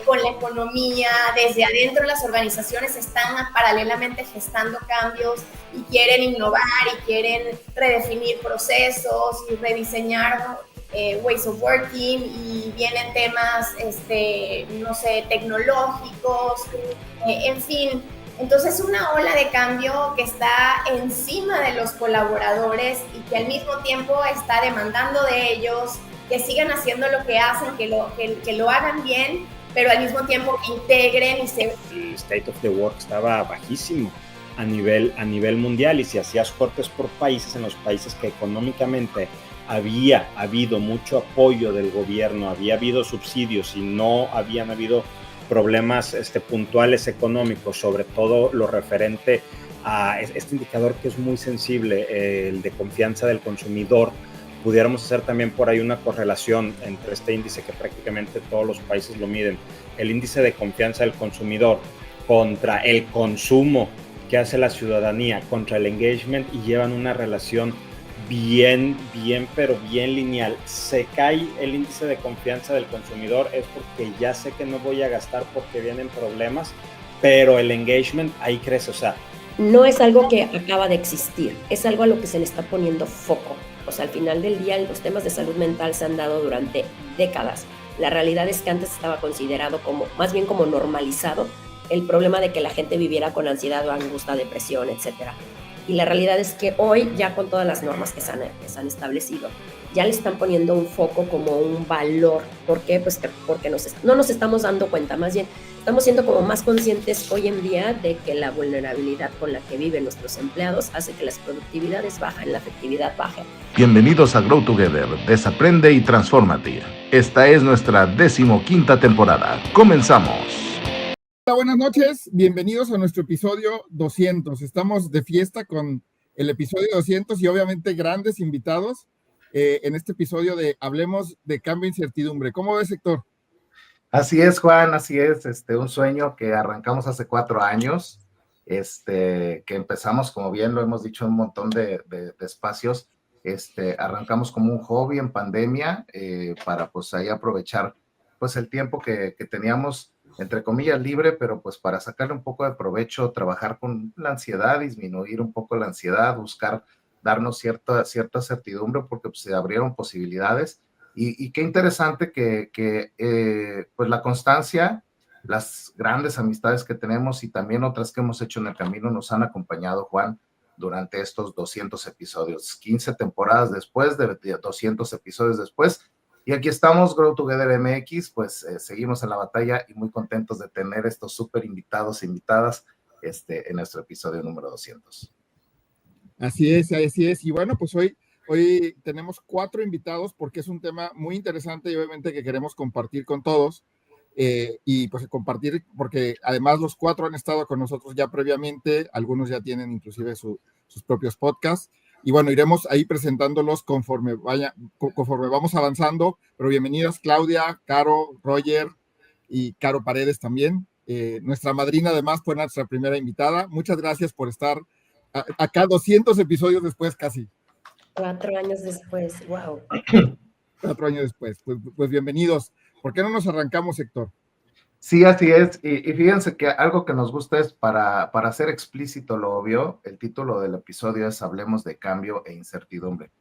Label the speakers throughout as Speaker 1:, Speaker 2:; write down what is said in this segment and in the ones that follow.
Speaker 1: con la economía, desde adentro las organizaciones están paralelamente gestando cambios y quieren innovar y quieren redefinir procesos y rediseñar ways of working, y vienen temas, no sé, tecnológicos, en fin. Entonces, una ola de cambio que está encima de los colaboradores y que al mismo tiempo está demandando de ellos que sigan haciendo lo que hacen, que lo hagan bien, pero al mismo tiempo que integren y se...
Speaker 2: El state of the work estaba bajísimo a nivel mundial, y si hacías cortes por países, en los países que económicamente había habido mucho apoyo del gobierno, había habido subsidios y no habían habido problemas puntuales económicos, sobre todo lo referente a este indicador que es muy sensible, el de confianza del consumidor. Pudiéramos hacer también por ahí una correlación entre este índice que prácticamente todos los países lo miden, el índice de confianza del consumidor contra el consumo que hace la ciudadanía, contra el engagement, y llevan una relación bien, pero bien lineal. Se cae el índice de confianza del consumidor es porque ya sé que no voy a gastar porque vienen problemas, pero el engagement ahí crece. O sea,
Speaker 3: no es algo que acaba de existir, es algo a lo que se le está poniendo foco. O sea, al final del día los temas de salud mental se han dado durante décadas. La realidad es que antes estaba considerado como, más bien como normalizado, el problema de que la gente viviera con ansiedad o angustia, depresión, etcétera. Y la realidad es que hoy, ya con todas las normas que se han establecido, ya le están poniendo un foco como un valor. ¿Por qué? Pues porque no nos estamos dando cuenta, más bien estamos siendo como más conscientes hoy en día de que la vulnerabilidad con la que viven nuestros empleados hace que las productividades bajen, la efectividad baje.
Speaker 4: Bienvenidos a Grow Together, desaprende y transfórmate. Esta es nuestra 15ª temporada. ¡Comenzamos!
Speaker 5: Hola, buenas noches, bienvenidos a nuestro episodio 200. Estamos de fiesta con el episodio 200 y obviamente grandes invitados en este episodio de Hablemos de Cambio e Incertidumbre. ¿Cómo ves, Héctor?
Speaker 6: Así es, Juan, así es, un sueño que arrancamos hace 4 años, que empezamos, como bien lo hemos dicho, un montón de espacios, arrancamos como un hobby en pandemia, para pues ahí aprovechar pues el tiempo que teníamos, entre comillas, libre, pero pues para sacarle un poco de provecho, trabajar con la ansiedad, disminuir un poco la ansiedad, buscar darnos cierta certidumbre, porque pues, se abrieron posibilidades. Y qué interesante que pues la constancia, las grandes amistades que tenemos y también otras que hemos hecho en el camino nos han acompañado, Juan, durante estos 200 episodios, 15 temporadas después, de 200 episodios después. Y aquí estamos, Grow Together MX, pues seguimos en la batalla y muy contentos de tener estos súper invitados e invitadas en nuestro episodio número 200.
Speaker 5: Así es. Y bueno, pues hoy tenemos 4 invitados porque es un tema muy interesante y obviamente que queremos compartir con todos. Y pues compartir porque además los 4 han estado con nosotros ya previamente, algunos ya tienen inclusive sus propios podcasts. Y bueno, iremos ahí presentándolos conforme vamos avanzando, pero bienvenidas Claudia, Caro, Roger y Caro Paredes también, nuestra madrina además fue nuestra primera invitada. Muchas gracias por estar acá 200 episodios después casi.
Speaker 3: 4 años después, wow.
Speaker 5: 4 años después, pues bienvenidos. ¿Por qué no nos arrancamos, Héctor?
Speaker 6: Sí, así es, y fíjense que algo que nos gusta es, para hacer explícito lo obvio, el título del episodio es Hablemos de Cambio e Incertidumbre.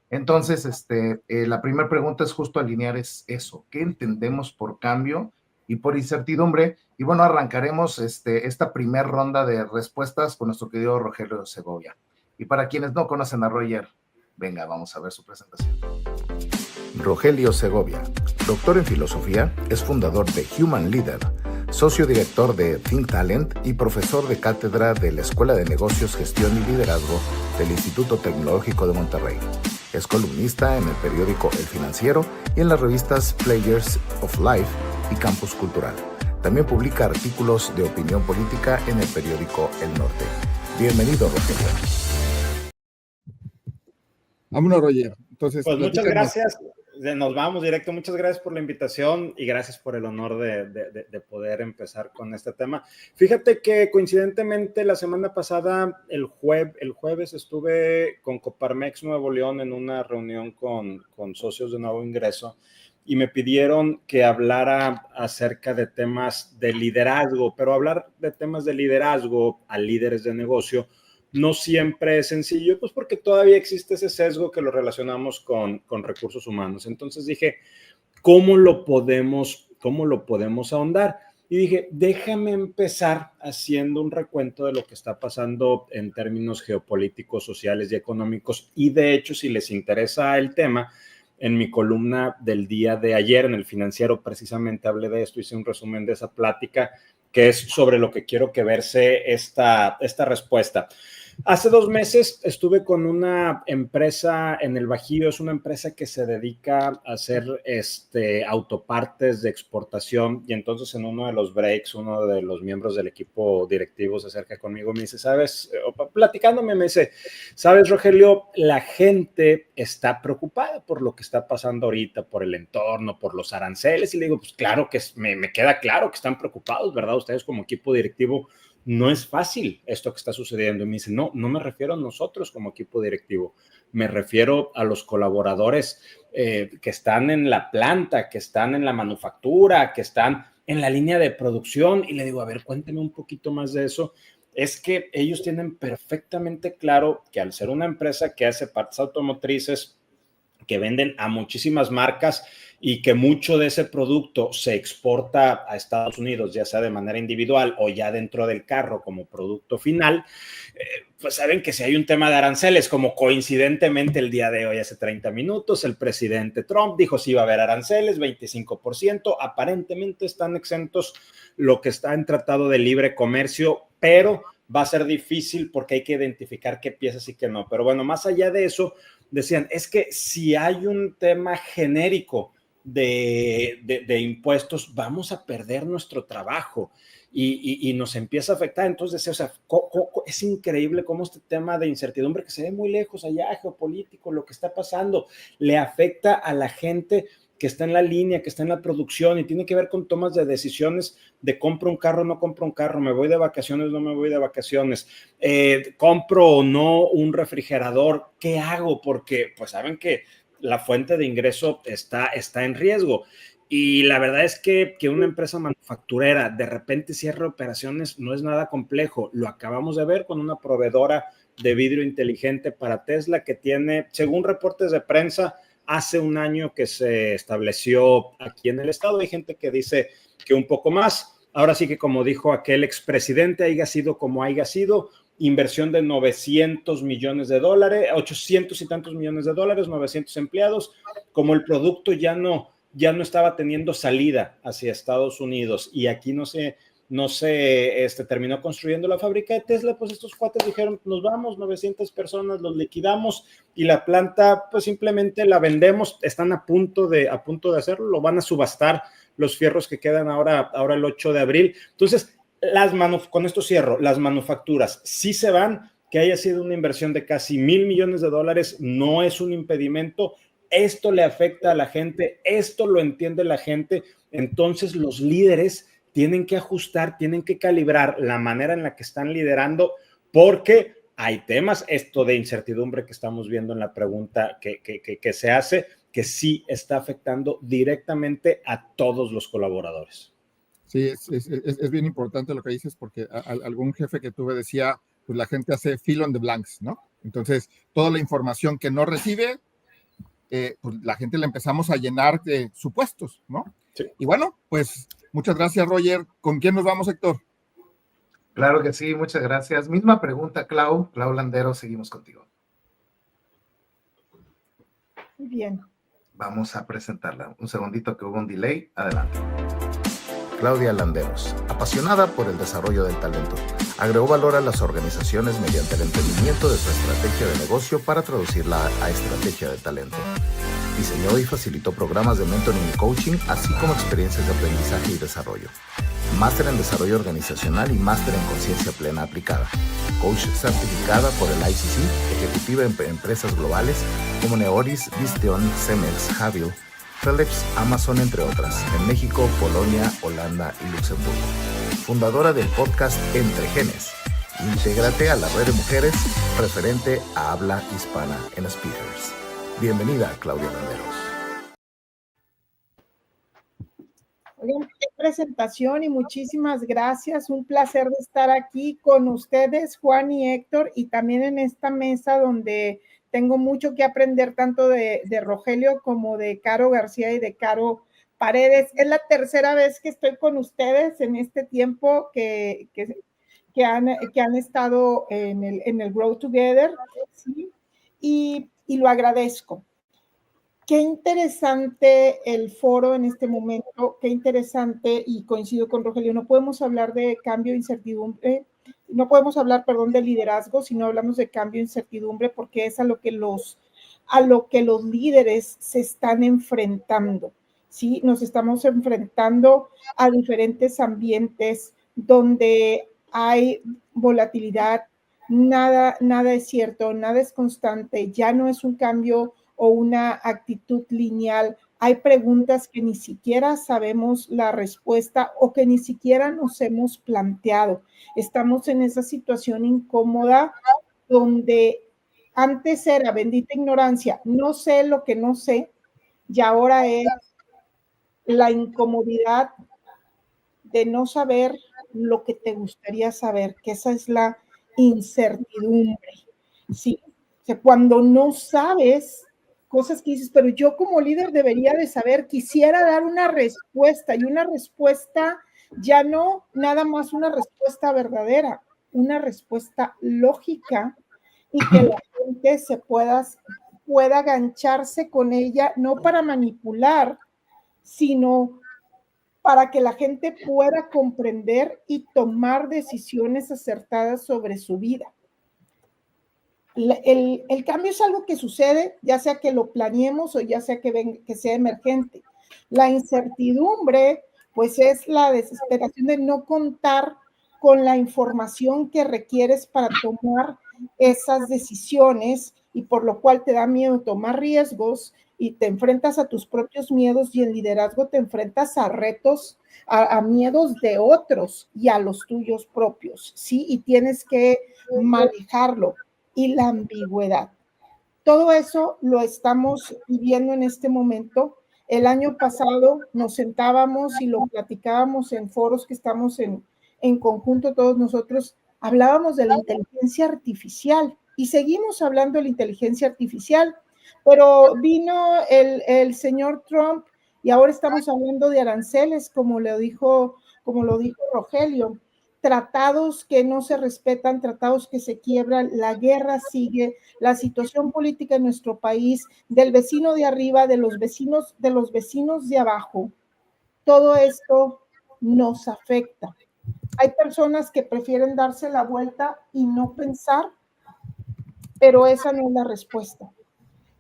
Speaker 6: Entonces, la primera pregunta es justo alinear eso, ¿qué entendemos por cambio y por incertidumbre? Y bueno, arrancaremos esta primera ronda de respuestas con nuestro querido Rogelio Segovia. Y para quienes no conocen a Roger, venga, vamos a ver su presentación.
Speaker 4: Rogelio Segovia, doctor en filosofía, es fundador de Human Leader, socio director de Think Talent y profesor de cátedra de la Escuela de Negocios, Gestión y Liderazgo del Instituto Tecnológico de Monterrey. Es columnista en el periódico El Financiero y en las revistas Players of Life y Campus Cultural. También publica artículos de opinión política en el periódico El Norte. Bienvenido, Rogelio.
Speaker 5: Vámonos, Roger. Entonces,
Speaker 2: pues muchas gracias. Nos vamos directo. Muchas gracias por la invitación y gracias por el honor de poder empezar con este tema. Fíjate que coincidentemente la semana pasada, el jueves, estuve con Coparmex Nuevo León en una reunión con socios de nuevo ingreso y me pidieron que hablara acerca de temas de liderazgo, pero hablar de temas de liderazgo a líderes de negocio no siempre es sencillo, pues porque todavía existe ese sesgo que lo relacionamos con recursos humanos. Entonces dije, ¿cómo lo podemos ahondar? Y dije, déjame empezar haciendo un recuento de lo que está pasando en términos geopolíticos, sociales y económicos. Y de hecho, si les interesa el tema, en mi columna del día de ayer, en El Financiero, precisamente hablé de esto, hice un resumen de esa plática, que es sobre lo que quiero que verse esta respuesta. Hace 2 meses estuve con una empresa en el Bajío, es una empresa que se dedica a hacer autopartes de exportación, y entonces en uno de los breaks, uno de los miembros del equipo directivo se acerca conmigo y me dice, ¿sabes? Platicándome me dice, ¿sabes, Rogelio? La gente está preocupada por lo que está pasando ahorita, por el entorno, por los aranceles, y le digo, pues claro que me queda claro que están preocupados, ¿verdad? Ustedes como equipo directivo, no es fácil esto que está sucediendo. Y me dice, no me refiero a nosotros como equipo directivo, me refiero a los colaboradores que están en la planta, que están en la manufactura, que están en la línea de producción. Y le digo, a ver, cuénteme un poquito más de eso. Es que ellos tienen perfectamente claro que al ser una empresa que hace partes automotrices, que venden a muchísimas marcas y que mucho de ese producto se exporta a Estados Unidos, ya sea de manera individual o ya dentro del carro como producto final, pues saben que si hay un tema de aranceles, como coincidentemente el día de hoy, hace 30 minutos, el presidente Trump dijo si iba a haber aranceles, 25%, aparentemente están exentos lo que está en Tratado de Libre Comercio, pero va a ser difícil porque hay que identificar qué piezas y qué no. Pero bueno, más allá de eso, decían, es que si hay un tema genérico de impuestos, vamos a perder nuestro trabajo y nos empieza a afectar. Entonces, o sea, es increíble cómo este tema de incertidumbre que se ve muy lejos allá, geopolítico, lo que está pasando, le afecta a la gente que está en la línea, que está en la producción y tiene que ver con tomas de decisiones de compro un carro, no compro un carro, me voy de vacaciones, no me voy de vacaciones, compro o no un refrigerador, ¿qué hago? Porque pues saben que la fuente de ingreso está en riesgo. Y la verdad es que una empresa manufacturera de repente cierre operaciones no es nada complejo. Lo acabamos de ver con una proveedora de vidrio inteligente para Tesla que tiene, según reportes de prensa, hace un año que se estableció aquí en el estado. Hay gente que dice que un poco más. Ahora sí que, como dijo aquel expresidente, haya sido como haya sido, inversión de $900 millones, 800 y tantos millones de dólares, 900 empleados. Como el producto ya no estaba teniendo salida hacia Estados Unidos y aquí no se terminó construyendo la fábrica de Tesla, pues estos cuates dijeron, nos vamos, 900 personas, los liquidamos y la planta pues simplemente la vendemos, están a punto de hacerlo, lo van a subastar los fierros que quedan ahora el 8 de abril. Entonces, con esto cierro, las manufacturas sí se van, que haya sido una inversión de casi $1,000 millones, no es un impedimento. Esto le afecta a la gente, esto lo entiende la gente, entonces los líderes tienen que ajustar, tienen que calibrar la manera en la que están liderando, porque hay temas, esto de incertidumbre que estamos viendo en la pregunta que se hace, que sí está afectando directamente a todos los colaboradores.
Speaker 5: Sí, es bien importante lo que dices, porque algún jefe que tuve decía, pues la gente hace fill in the blanks, ¿no? Entonces, toda la información que no recibe, pues la gente le empezamos a llenar de supuestos, ¿no? Sí. Y bueno, pues muchas gracias, Roger. ¿Con quién nos vamos, Héctor?
Speaker 6: Claro que sí, muchas gracias. Misma pregunta, Clau Landero, seguimos contigo.
Speaker 7: Muy bien.
Speaker 6: Vamos a presentarla. Un segundito que hubo un delay. Adelante.
Speaker 4: Claudia Landeros, apasionada por el desarrollo del talento, agregó valor a las organizaciones mediante el entendimiento de su estrategia de negocio para traducirla a estrategia de talento. Diseñó y facilitó programas de mentoring y coaching, así como experiencias de aprendizaje y desarrollo. Máster en desarrollo organizacional y máster en conciencia plena aplicada. Coach certificada por el ICC, ejecutiva en empresas globales como Neoris, Visteon, Cemex, Jabil, Philips, Amazon, entre otras, en México, Polonia, Holanda y Luxemburgo. Fundadora del podcast Entre Genes. Intégrate a la red de mujeres referente a habla hispana en Speakers. Bienvenida, Claudia Landeros.
Speaker 7: Oigan, qué presentación y muchísimas gracias. Un placer de estar aquí con ustedes, Juan y Héctor, y también en esta mesa donde tengo mucho que aprender tanto de Rogelio como de Caro García y de Caro Paredes. Es la tercera vez que estoy con ustedes en este tiempo que han estado en el Grow Together, ¿sí? Y lo agradezco. Qué interesante el foro en este momento, qué interesante, y coincido con Rogelio, no podemos hablar de cambio e incertidumbre, no podemos hablar, perdón, de liderazgo, sino hablamos de cambio e incertidumbre, porque es a lo que los líderes se están enfrentando, ¿sí? Nos estamos enfrentando a diferentes ambientes donde hay volatilidad, nada es cierto, nada es constante, ya no es un cambio o una actitud lineal. Hay preguntas que ni siquiera sabemos la respuesta o que ni siquiera nos hemos planteado. Estamos en esa situación incómoda donde antes era bendita ignorancia, no sé lo que no sé, y ahora es la incomodidad de no saber lo que te gustaría saber, que esa es la incertidumbre. Sí, o sea, cuando no sabes cosas que dices, pero yo como líder debería de saber, quisiera dar una respuesta, y una respuesta ya no nada más una respuesta verdadera, una respuesta lógica, y que la gente pueda gancharse con ella, no para manipular, sino para que la gente pueda comprender y tomar decisiones acertadas sobre su vida. El cambio es algo que sucede, ya sea que lo planeemos o ya sea que sea emergente. La incertidumbre, pues, es la desesperación de no contar con la información que requieres para tomar esas decisiones, y por lo cual te da miedo tomar riesgos y te enfrentas a tus propios miedos, y en liderazgo te enfrentas a retos, a miedos de otros y a los tuyos propios, ¿sí? Y tienes que manejarlo. Y la ambigüedad. Todo eso lo estamos viviendo en este momento. El año pasado nos sentábamos y lo platicábamos en foros que estamos en conjunto todos nosotros, hablábamos de la inteligencia artificial y seguimos hablando de la inteligencia artificial, pero vino el señor Trump y ahora estamos hablando de aranceles, como lo dijo Rogelio. Tratados que no se respetan, tratados que se quiebran, la guerra sigue, la situación política en nuestro país, del vecino de arriba, de los vecinos de abajo, todo esto nos afecta. Hay personas que prefieren darse la vuelta y no pensar, pero esa no es la respuesta.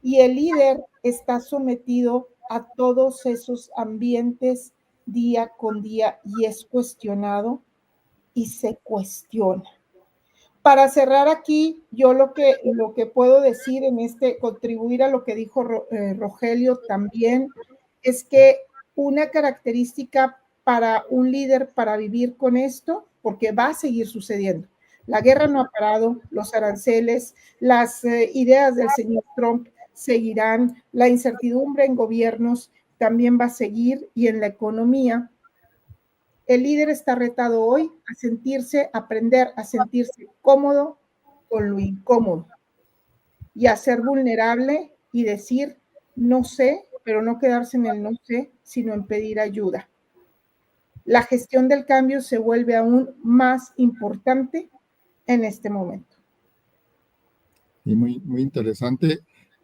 Speaker 7: Y el líder está sometido a todos esos ambientes día con día y es cuestionado y se cuestiona. Para cerrar aquí, yo lo que puedo decir contribuir a lo que dijo Rogelio también, es que una característica para un líder para vivir con esto, porque va a seguir sucediendo. La guerra no ha parado, los aranceles, las ideas del señor Trump seguirán, la incertidumbre en gobiernos también va a seguir, y en la economía. El líder está retado hoy a aprender a sentirse cómodo con lo incómodo y a ser vulnerable y decir no sé, pero no quedarse en el no sé, sino en pedir ayuda. La gestión del cambio se vuelve aún más importante en este momento.
Speaker 5: Y muy, muy interesante.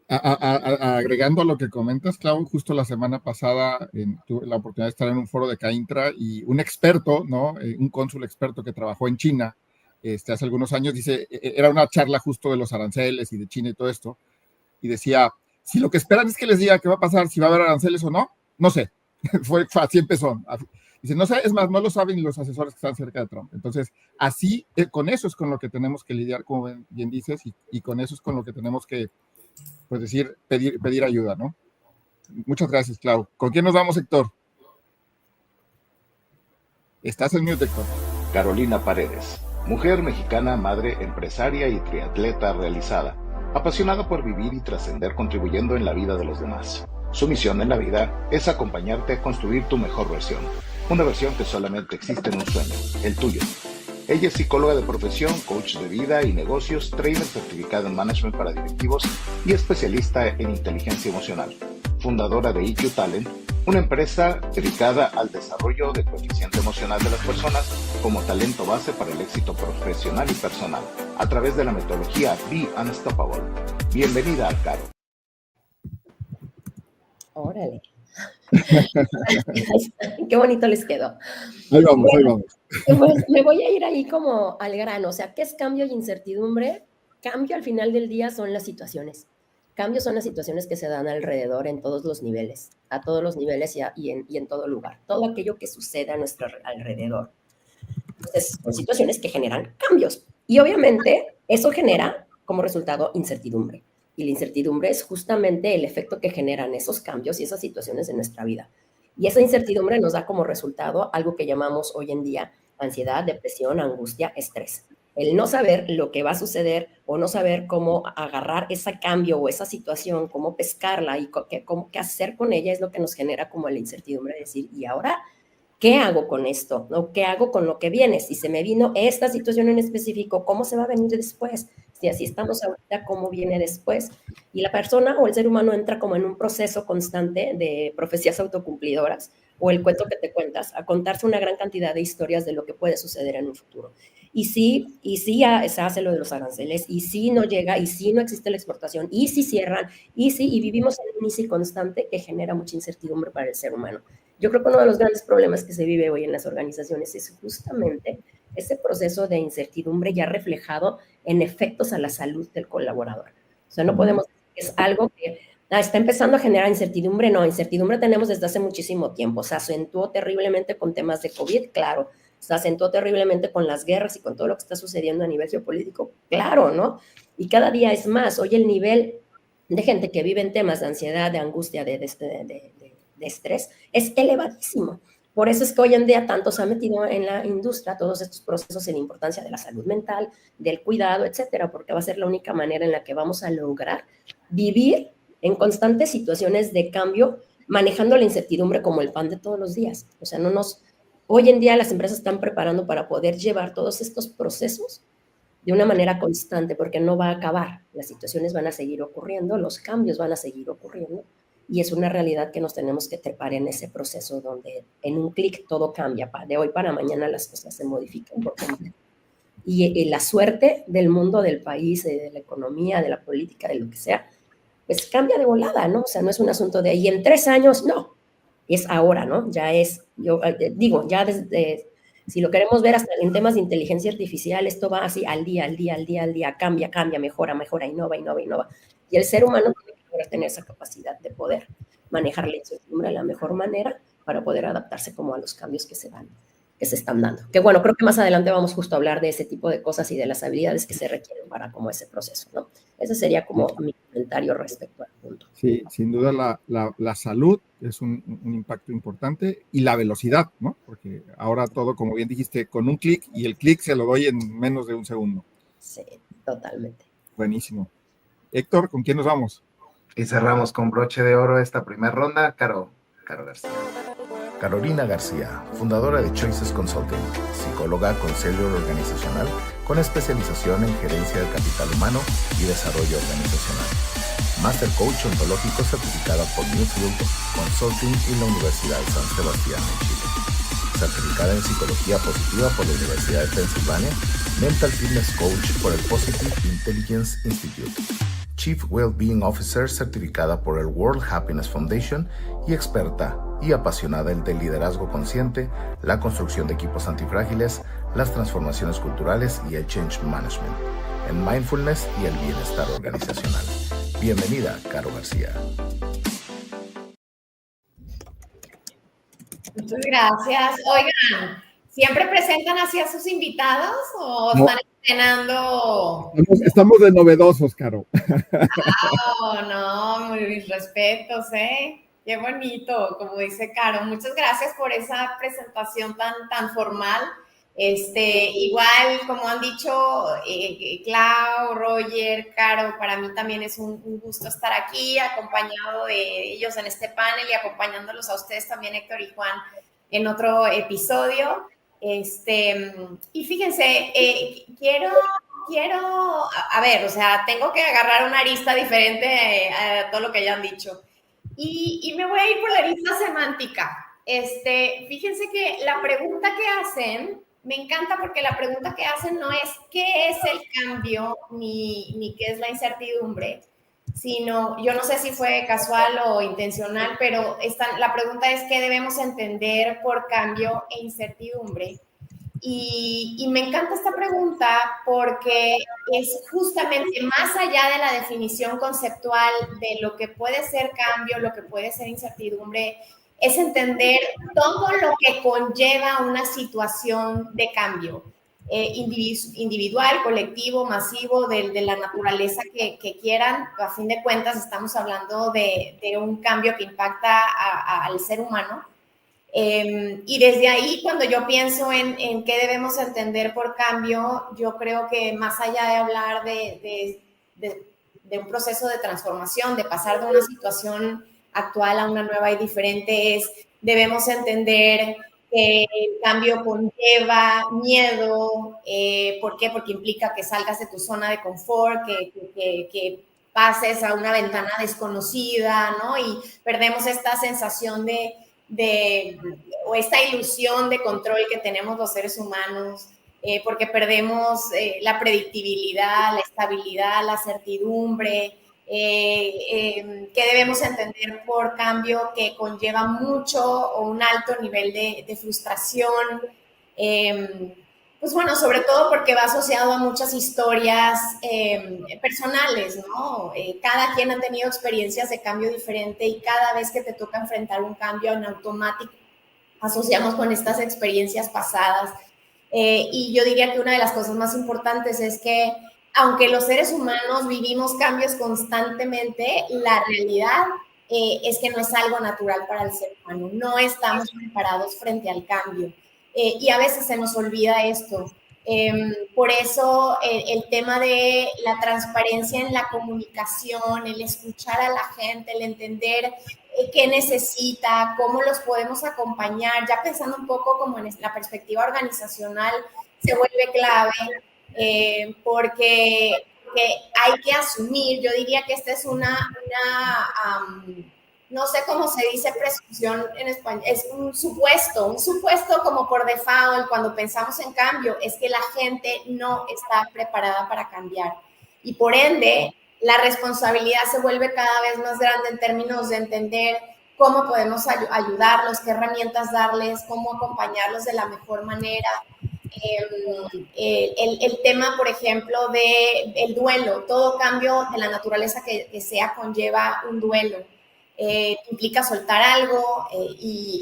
Speaker 5: Agregando a lo que comentas, Clau, justo la semana pasada tuve la oportunidad de estar en un foro de CAINTRA y un experto, ¿no? Un cónsul experto que trabajó en China hace algunos años, era una charla justo de los aranceles y de China y todo esto, y decía, si lo que esperan es que les diga qué va a pasar, si va a haber aranceles o no, no sé. Así empezó. Dice, no sé, es más, no lo saben ni los asesores que están cerca de Trump. Entonces, así, con eso es con lo que tenemos que lidiar, como bien dices, y con eso es con lo que tenemos que, pues decir, pedir ayuda, ¿no? Muchas gracias, Clau. ¿Con quién nos vamos, Héctor? Estás en mute, Héctor.
Speaker 4: Carolina Paredes, mujer mexicana, madre, empresaria y triatleta realizada, apasionada por vivir y trascender contribuyendo en la vida de los demás. Su misión en la vida es acompañarte a construir tu mejor versión, una versión que solamente existe en un sueño, el tuyo. Ella es psicóloga de profesión, coach de vida y negocios, trainer certificada en management para directivos y especialista en inteligencia emocional. Fundadora de EQ Talent, una empresa dedicada al desarrollo del coeficiente emocional de las personas como talento base para el éxito profesional y personal, a través de la metodología Be Unstoppable. Bienvenida al Caro.
Speaker 3: Órale. Qué bonito les quedó.
Speaker 5: Ahí vamos.
Speaker 3: Pues me voy a ir ahí como al grano. O sea, ¿qué es cambio y incertidumbre? Cambio al final del día son las situaciones. Cambios son las situaciones que se dan alrededor en todos los niveles, a todos los niveles y en todo lugar. Todo aquello que sucede a nuestro alrededor. Entonces, son situaciones que generan cambios. Y obviamente eso genera como resultado incertidumbre. Y la incertidumbre es justamente el efecto que generan esos cambios y esas situaciones en nuestra vida. Y esa incertidumbre nos da como resultado algo que llamamos hoy en día ansiedad, depresión, angustia, estrés. El no saber lo que va a suceder o no saber cómo agarrar ese cambio o esa situación, cómo pescarla y qué hacer con ella es lo que nos genera como la incertidumbre de decir, ¿y ahora qué hago con esto? ¿No? ¿Qué hago con lo que viene? Si se me vino esta situación en específico, ¿cómo se va a venir después? Si así estamos ahorita, ¿cómo viene después? Y la persona o el ser humano entra como en un proceso constante de profecías autocumplidoras o el cuento que te cuentas, a contarse una gran cantidad de historias de lo que puede suceder en un futuro. Y sí se hace lo de los aranceles, y sí no llega, y sí no existe la exportación, y sí cierran, y vivimos en un inicio constante que genera mucha incertidumbre para el ser humano. Yo creo que uno de los grandes problemas que se vive hoy en las organizaciones es justamente ese proceso de incertidumbre ya reflejado en efectos a la salud del colaborador. O sea, no podemos decir que es algo que está empezando a generar incertidumbre. No, incertidumbre tenemos desde hace muchísimo tiempo. Se acentuó terriblemente con temas de COVID, claro. Se acentuó terriblemente con las guerras y con todo lo que está sucediendo a nivel geopolítico, claro, ¿no? Y cada día es más. Hoy el nivel de gente que vive en temas de ansiedad, de angustia, de estrés, es elevadísimo. Por eso es que hoy en día tanto se ha metido en la industria todos estos procesos en la importancia de la salud mental, del cuidado, etcétera, porque va a ser la única manera en la que vamos a lograr vivir en constantes situaciones de cambio, manejando la incertidumbre como el pan de todos los días. O sea, hoy en día las empresas están preparando para poder llevar todos estos procesos de una manera constante, porque no va a acabar. Las situaciones van a seguir ocurriendo, los cambios van a seguir ocurriendo, y es una realidad que nos tenemos que trepar en ese proceso donde en un clic todo cambia. De hoy para mañana las cosas se modifican por completo. Y la suerte del mundo, del país, de la economía, de la política, de lo que sea, pues cambia de volada, ¿no? O sea, no es un asunto de ahí en 3 años, no. Es ahora, ¿no? Ya es, yo digo, ya desde, si lo queremos ver hasta en temas de inteligencia artificial, esto va así al día, cambia, mejora, innova. Y el ser humano tiene que lograr tener esa capacidad de poder manejar la incertidumbre de la mejor manera para poder adaptarse como a los cambios que se están dando. Que bueno, creo que más adelante vamos justo a hablar de ese tipo de cosas y de las habilidades que se requieren para como ese proceso, ¿no? Ese sería como mi comentario respecto al punto.
Speaker 5: Sí, sin duda la salud es un impacto importante y la velocidad, ¿no? Porque ahora todo, como bien dijiste, con un clic, y el clic se lo doy en menos de un segundo.
Speaker 3: Sí, totalmente.
Speaker 5: Buenísimo. Héctor, ¿con quién nos vamos?
Speaker 6: Y cerramos con broche de oro esta primera ronda, Caro García.
Speaker 4: Carolina García, fundadora de Choices Consulting, psicóloga consejera organizacional con especialización en gerencia del capital humano y desarrollo organizacional. Master Coach ontológico certificada por Newfield Consulting y la Universidad de San Sebastián en Chile. Certificada en psicología positiva por la Universidad de Pensilvania, Mental Fitness Coach por el Positive Intelligence Institute. Chief Wellbeing Officer certificada por el World Happiness Foundation y experta y apasionada del liderazgo consciente, la construcción de equipos antifrágiles, las transformaciones culturales y el change management, en mindfulness y el bienestar organizacional. Bienvenida, Caro García.
Speaker 1: Muchas gracias. Oigan, ¿siempre presentan así a sus invitados o están estrenando?
Speaker 5: Estamos de novedosos, Caro.
Speaker 1: No, mis respetos, ¿eh? Qué bonito, como dice Caro. Muchas gracias por esa presentación tan formal. Igual, como han dicho Clau, Roger, Caro, para mí también es un gusto estar aquí, acompañado de ellos en este panel y acompañándolos a ustedes también, Héctor y Juan, en otro episodio. Y fíjense, quiero, a ver, o sea, tengo que agarrar una arista diferente a todo lo que ya han dicho. Y me voy a ir por la arista semántica. Fíjense que la pregunta que hacen, me encanta porque la pregunta que hacen no es qué es el cambio ni qué es la incertidumbre, sino, yo no sé si fue casual o intencional, pero la pregunta es qué debemos entender por cambio e incertidumbre. Y me encanta esta pregunta porque es justamente más allá de la definición conceptual de lo que puede ser cambio, lo que puede ser incertidumbre, es entender todo lo que conlleva una situación de cambio, individual, colectivo, masivo, de la naturaleza que quieran. A fin de cuentas, estamos hablando de un cambio que impacta al ser humano. Y desde ahí, cuando yo pienso en qué debemos entender por cambio, yo creo que más allá de hablar de un proceso de transformación, de pasar de una situación actual a una nueva y diferente, debemos entender que el cambio conlleva miedo. ¿Por qué? Porque implica que salgas de tu zona de confort, que pases a una ventana desconocida, ¿no? Y perdemos esta sensación o esta ilusión de control que tenemos los seres humanos, porque perdemos la predictibilidad, la estabilidad, la certidumbre, que debemos entender por cambio que conlleva mucho o un alto nivel de frustración. Pues bueno, sobre todo porque va asociado a muchas historias personales, ¿no? Cada quien ha tenido experiencias de cambio diferente y cada vez que te toca enfrentar un cambio en automático, asociamos con estas experiencias pasadas. Y yo diría que una de las cosas más importantes es que, aunque los seres humanos vivimos cambios constantemente, la realidad es que no es algo natural para el ser humano. No estamos preparados frente al cambio. Y a veces se nos olvida esto. Por eso el tema de la transparencia en la comunicación, el escuchar a la gente, el entender qué necesita, cómo los podemos acompañar, ya pensando un poco como en la perspectiva organizacional, se vuelve clave, porque hay que asumir, yo diría que esta es no sé cómo se dice presunción en español, es un supuesto como por default cuando pensamos en cambio, es que la gente no está preparada para cambiar. Y por ende, la responsabilidad se vuelve cada vez más grande en términos de entender cómo podemos ayudarlos, qué herramientas darles, cómo acompañarlos de la mejor manera. El tema, por ejemplo, del duelo, todo cambio de la naturaleza que sea conlleva un duelo. Implica soltar algo e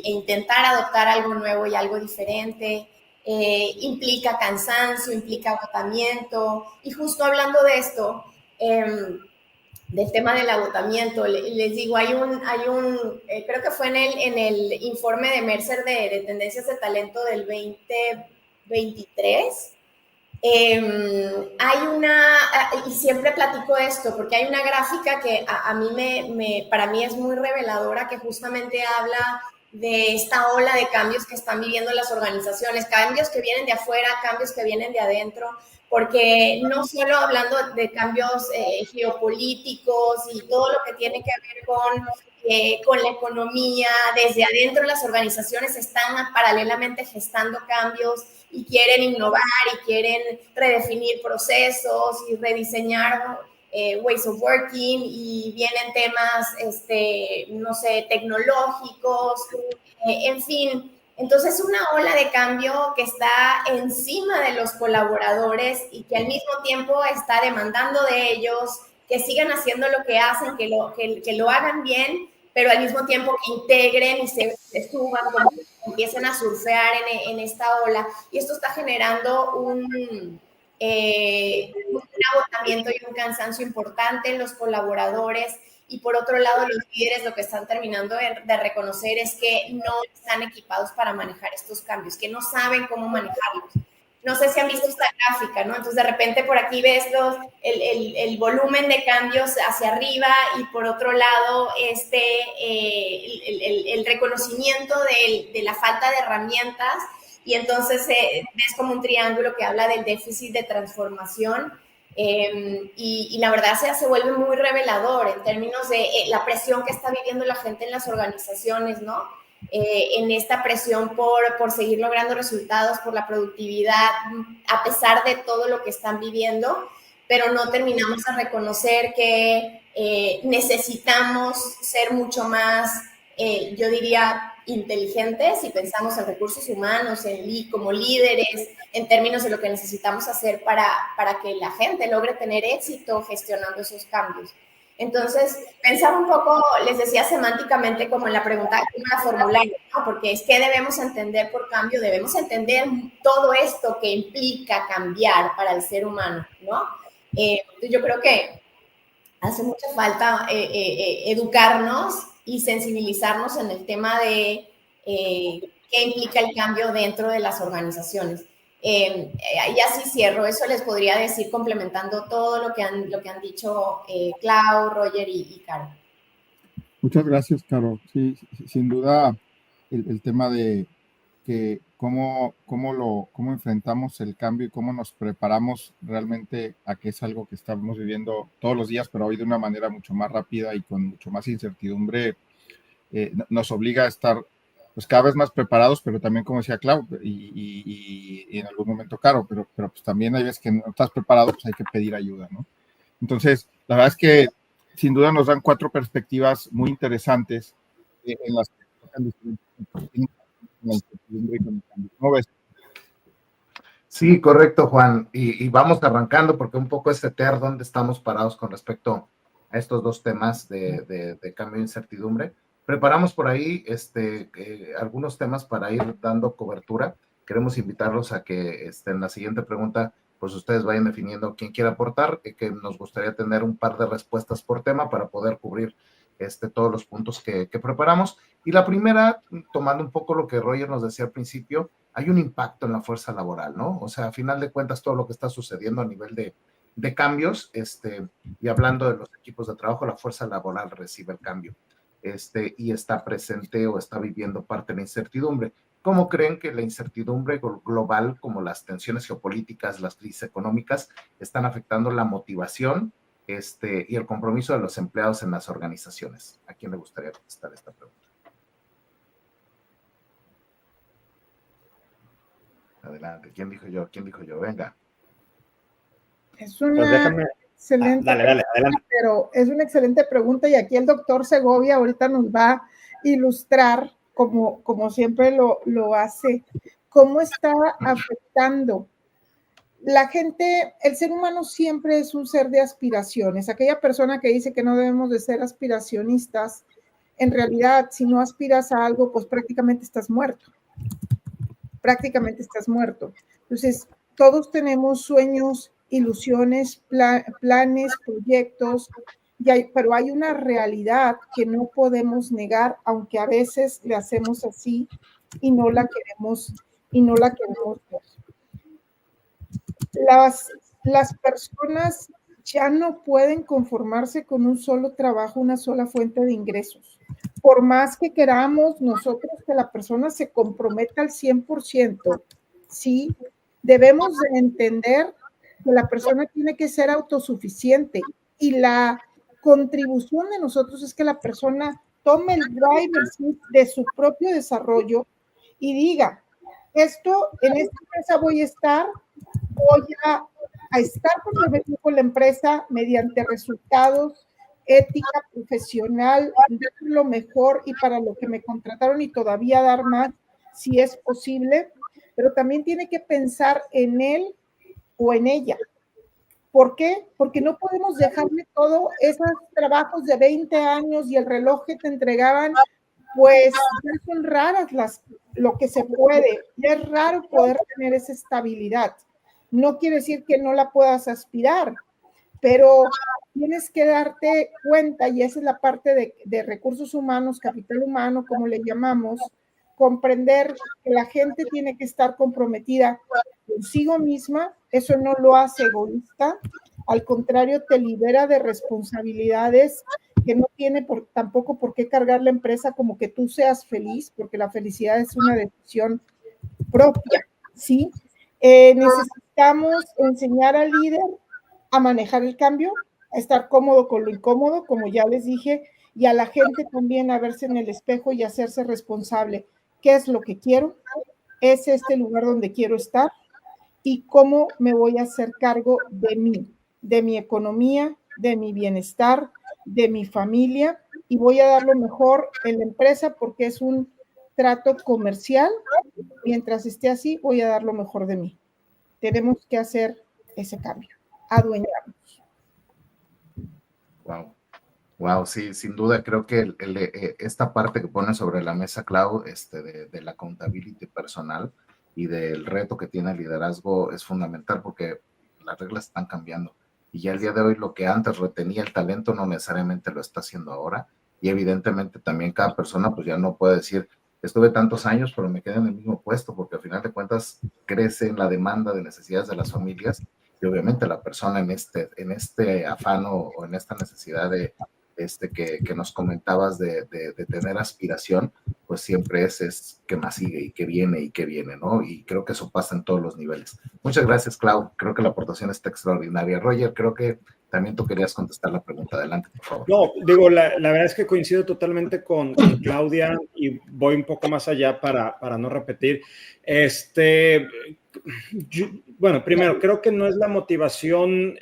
Speaker 1: intentar adoptar algo nuevo y algo diferente. Implica cansancio, implica agotamiento. Y justo hablando de esto, del tema del agotamiento, les digo, creo que fue en el informe de Mercer de tendencias de talento del 2023, y siempre platico esto, porque hay una gráfica que a mí para mí es muy reveladora, que justamente habla de esta ola de cambios que están viviendo las organizaciones, cambios que vienen de afuera, cambios que vienen de adentro, porque no solo hablando de cambios geopolíticos y todo lo que tiene que ver con la economía, desde adentro las organizaciones están paralelamente gestando cambios y quieren innovar y quieren redefinir procesos y rediseñar ways of working, y vienen temas, no sé, tecnológicos, en fin. Entonces, una ola de cambio que está encima de los colaboradores y que al mismo tiempo está demandando de ellos que sigan haciendo lo que hacen, que lo hagan bien, pero al mismo tiempo que integren y se suban, empiecen a surfear en esta ola. Y esto está generando un agotamiento y un cansancio importante en los colaboradores, y por otro lado los líderes lo que están terminando de reconocer es que no están equipados para manejar estos cambios, que no saben cómo manejarlos. No sé si han visto esta gráfica, ¿no? Entonces de repente por aquí ves el volumen de cambios hacia arriba y por otro lado el reconocimiento de la falta de herramientas, y entonces ves como un triángulo que habla del déficit de transformación. Y la verdad se vuelve muy revelador en términos de la presión que está viviendo la gente en las organizaciones, ¿no? En esta presión por seguir logrando resultados, por la productividad, a pesar de todo lo que están viviendo, pero no terminamos de reconocer que necesitamos ser mucho más, yo diría, inteligentes si pensamos en recursos humanos, como líderes, en términos de lo que necesitamos hacer para que la gente logre tener éxito gestionando esos cambios. Entonces, pensar un poco, les decía semánticamente, como en la pregunta cómo la formular, ¿no? Porque es que debemos entender por cambio, debemos entender todo esto que implica cambiar para el ser humano, ¿no? Yo creo que hace mucha falta educarnos y sensibilizarnos en el tema de qué implica el cambio dentro de las organizaciones. Y así cierro, eso les podría decir complementando todo lo que han dicho Clau, Roger y Caro.
Speaker 5: Muchas gracias, Caro. Sí, sin duda el tema de que cómo enfrentamos el cambio y cómo nos preparamos realmente a que es algo que estamos viviendo todos los días, pero hoy de una manera mucho más rápida y con mucho más incertidumbre, nos obliga a estar pues cada vez más preparados, pero también, como decía Clau, y en algún momento Caro, pero pues también hay veces que no estás preparado, pues hay que pedir ayuda, ¿no? Entonces, la verdad es que sin duda nos dan 4 perspectivas muy interesantes en las que tocan diferentes. ¿Cómo ves?
Speaker 6: Sí, correcto, Juan. Y vamos arrancando porque un poco es setear dónde estamos parados con respecto a estos 2 temas de cambio e incertidumbre. Preparamos por ahí algunos temas para ir dando cobertura. Queremos invitarlos a que en la siguiente pregunta, pues ustedes vayan definiendo quién quiere aportar, que nos gustaría tener un par de respuestas por tema para poder cubrir todos los puntos que preparamos. Y la primera, tomando un poco lo que Roger nos decía al principio, hay un impacto en la fuerza laboral, ¿no? O sea, a final de cuentas, todo lo que está sucediendo a nivel de cambios, y hablando de los equipos de trabajo, la fuerza laboral recibe el cambio, y está presente o está viviendo parte de la incertidumbre. ¿Cómo creen que la incertidumbre global, como las tensiones geopolíticas, las crisis económicas, están afectando la motivación y el compromiso de los empleados en las organizaciones? ¿A quién le gustaría contestar esta pregunta? Adelante. ¿Quién dijo yo? Venga.
Speaker 7: Es una excelente
Speaker 2: dale, adelante.
Speaker 7: Pero es una excelente pregunta y aquí el doctor Segovia ahorita nos va a ilustrar, como siempre lo hace, cómo está afectando. La gente, el ser humano siempre es un ser de aspiraciones. Aquella persona que dice que no debemos de ser aspiracionistas, en realidad, si no aspiras a algo, pues prácticamente estás muerto. Entonces, todos tenemos sueños, ilusiones, planes, proyectos, pero hay una realidad que no podemos negar, aunque a veces le hacemos así y no la queremos ver. Las personas ya no pueden conformarse con un solo trabajo, una sola fuente de ingresos. Por más que queramos nosotros que la persona se comprometa al 100%, sí, debemos de entender que la persona tiene que ser autosuficiente y la contribución de nosotros es que la persona tome el driver de su propio desarrollo y diga, en esta empresa voy a estar comprometido con la empresa mediante resultados, ética profesional, dar lo mejor y para lo que me contrataron y todavía dar más si es posible, pero también tiene que pensar en él o en ella. ¿Por qué? Porque no podemos dejarle todos esos trabajos de 20 años y el reloj que te entregaban, pues ya son raras lo que se puede, ya es raro poder tener esa estabilidad. No quiere decir que no la puedas aspirar, pero tienes que darte cuenta, y esa es la parte de recursos humanos, capital humano, como le llamamos, comprender que la gente tiene que estar comprometida consigo misma. Eso no lo hace egoísta, al contrario, te libera de responsabilidades que no tiene tampoco por qué cargar la empresa, como que tú seas feliz, porque la felicidad es una decisión propia, ¿sí? Necesitamos enseñar al líder a manejar el cambio, a estar cómodo con lo incómodo, como ya les dije, y a la gente también a verse en el espejo y hacerse responsable. ¿Qué es lo que quiero? ¿Es este lugar donde quiero estar? ¿Y cómo me voy a hacer cargo de mí, de mi economía, de mi bienestar, de mi familia? Y voy a dar lo mejor en la empresa porque es un trato comercial. Mientras esté así, voy a dar lo mejor de mí. Tenemos que hacer ese cambio, adueñarnos.
Speaker 6: Wow. Wow, sí, sin duda creo que esta parte que pone sobre la mesa, Clau, de la accountability personal y del reto que tiene el liderazgo es fundamental porque las reglas están cambiando y ya el día de hoy lo que antes retenía el talento no necesariamente lo está haciendo ahora, y evidentemente también cada persona pues ya no puede decir estuve tantos años pero me quedé en el mismo puesto, porque al final de cuentas crece la demanda de necesidades de las familias y obviamente la persona en este afán o en esta necesidad de que nos comentabas de tener aspiración, pues siempre es que más sigue y que viene, ¿no? Y creo que eso pasa en todos los niveles. Muchas gracias, Clau. Creo que la aportación está extraordinaria. Roger, creo que también tú querías contestar la pregunta. Adelante, por favor.
Speaker 2: No, digo, la verdad es que coincido totalmente con Claudia y voy un poco más allá para no repetir. Bueno, primero, creo que no es la motivación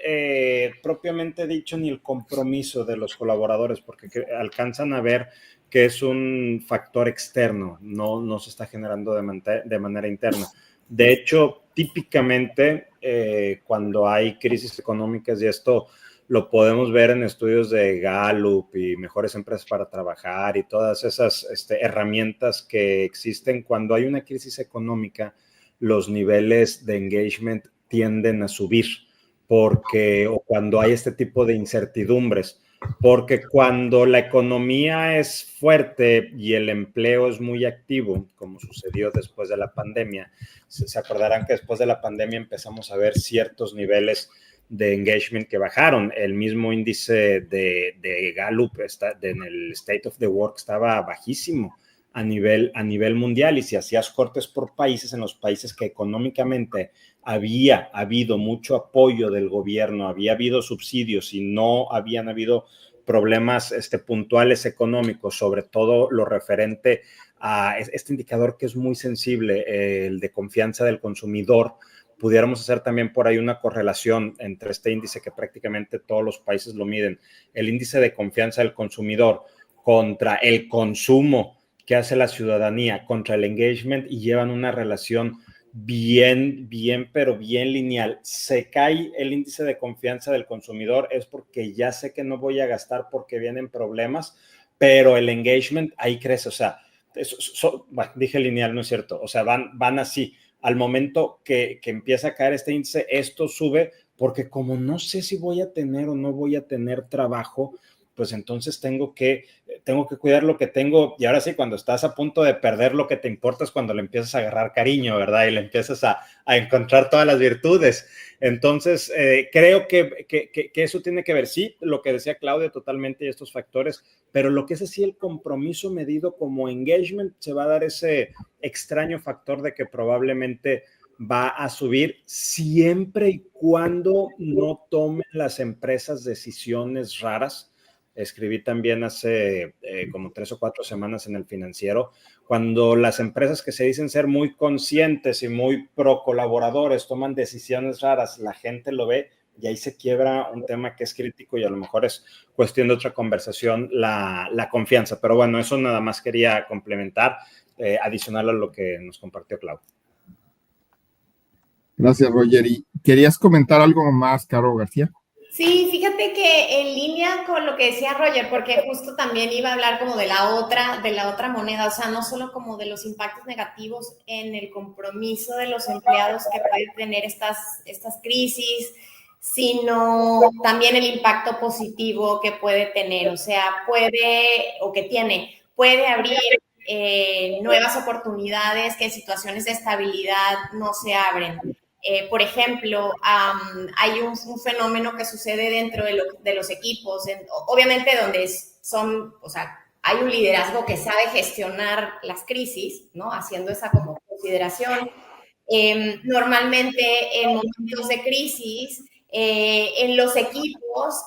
Speaker 2: propiamente dicho ni el compromiso de los colaboradores, porque alcanzan a ver que es un factor externo, no se está generando de manera interna. De hecho, típicamente cuando hay crisis económicas, y esto lo podemos ver en estudios de Gallup y mejores empresas para trabajar y todas esas herramientas que existen, cuando hay una crisis económica, los niveles de engagement tienden a subir, o cuando hay este tipo de incertidumbres, porque cuando la economía es fuerte y el empleo es muy activo, como sucedió después de la pandemia, se acordarán que después de la pandemia empezamos a ver ciertos niveles de engagement que bajaron. El mismo índice de Gallup en el State of the Work estaba bajísimo a nivel mundial, y si hacías cortes por países, en los países que económicamente había habido mucho apoyo del gobierno, había habido subsidios y no habían habido problemas puntuales económicos, sobre todo lo referente a este indicador que es muy sensible, el de confianza del consumidor, pudiéramos hacer también por ahí una correlación entre este índice que prácticamente todos los países lo miden, el índice de confianza del consumidor contra el consumo que hace la ciudadanía, contra el engagement, y llevan una relación bien lineal. Se cae el índice de confianza del consumidor es porque ya sé que no voy a gastar porque vienen problemas, pero el engagement ahí crece. O sea, bueno, dije lineal, no es cierto. O sea, van así. Al momento que empieza a caer este índice, esto sube porque como no sé si voy a tener o no voy a tener trabajo, pues entonces tengo que cuidar lo que tengo. Y ahora sí, cuando estás a punto de perder, lo que te importa es cuando le empiezas a agarrar cariño, ¿verdad? Y le empiezas a encontrar todas las virtudes. Entonces, creo que eso tiene que ver, sí, lo que decía Claudia totalmente, y estos factores, pero lo que es así el compromiso medido como engagement, se va a dar ese extraño factor de que probablemente va a subir siempre y cuando no tomen las empresas decisiones raras. Escribí también hace como 3 o 4 semanas en El Financiero, cuando las empresas que se dicen ser muy conscientes y muy pro colaboradores toman decisiones raras, la gente lo ve y ahí se quiebra un tema que es crítico y a lo mejor es cuestión de otra conversación, la confianza. Pero bueno, eso nada más quería complementar, adicional a lo que nos compartió Clau.
Speaker 5: Gracias, Roger. ¿Y querías comentar algo más, Caro García?
Speaker 1: Sí, fíjate que en línea con lo que decía Roger, porque justo también iba a hablar como de la otra moneda, o sea, no solo como de los impactos negativos en el compromiso de los empleados que pueden tener estas crisis, sino también el impacto positivo que puede tener, o sea, puede abrir nuevas oportunidades que en situaciones de estabilidad no se abren. Por ejemplo, hay un fenómeno que sucede dentro de los equipos, obviamente donde o sea, hay un liderazgo que sabe gestionar las crisis, ¿no? Haciendo esa como consideración. Normalmente en momentos de crisis, en los equipos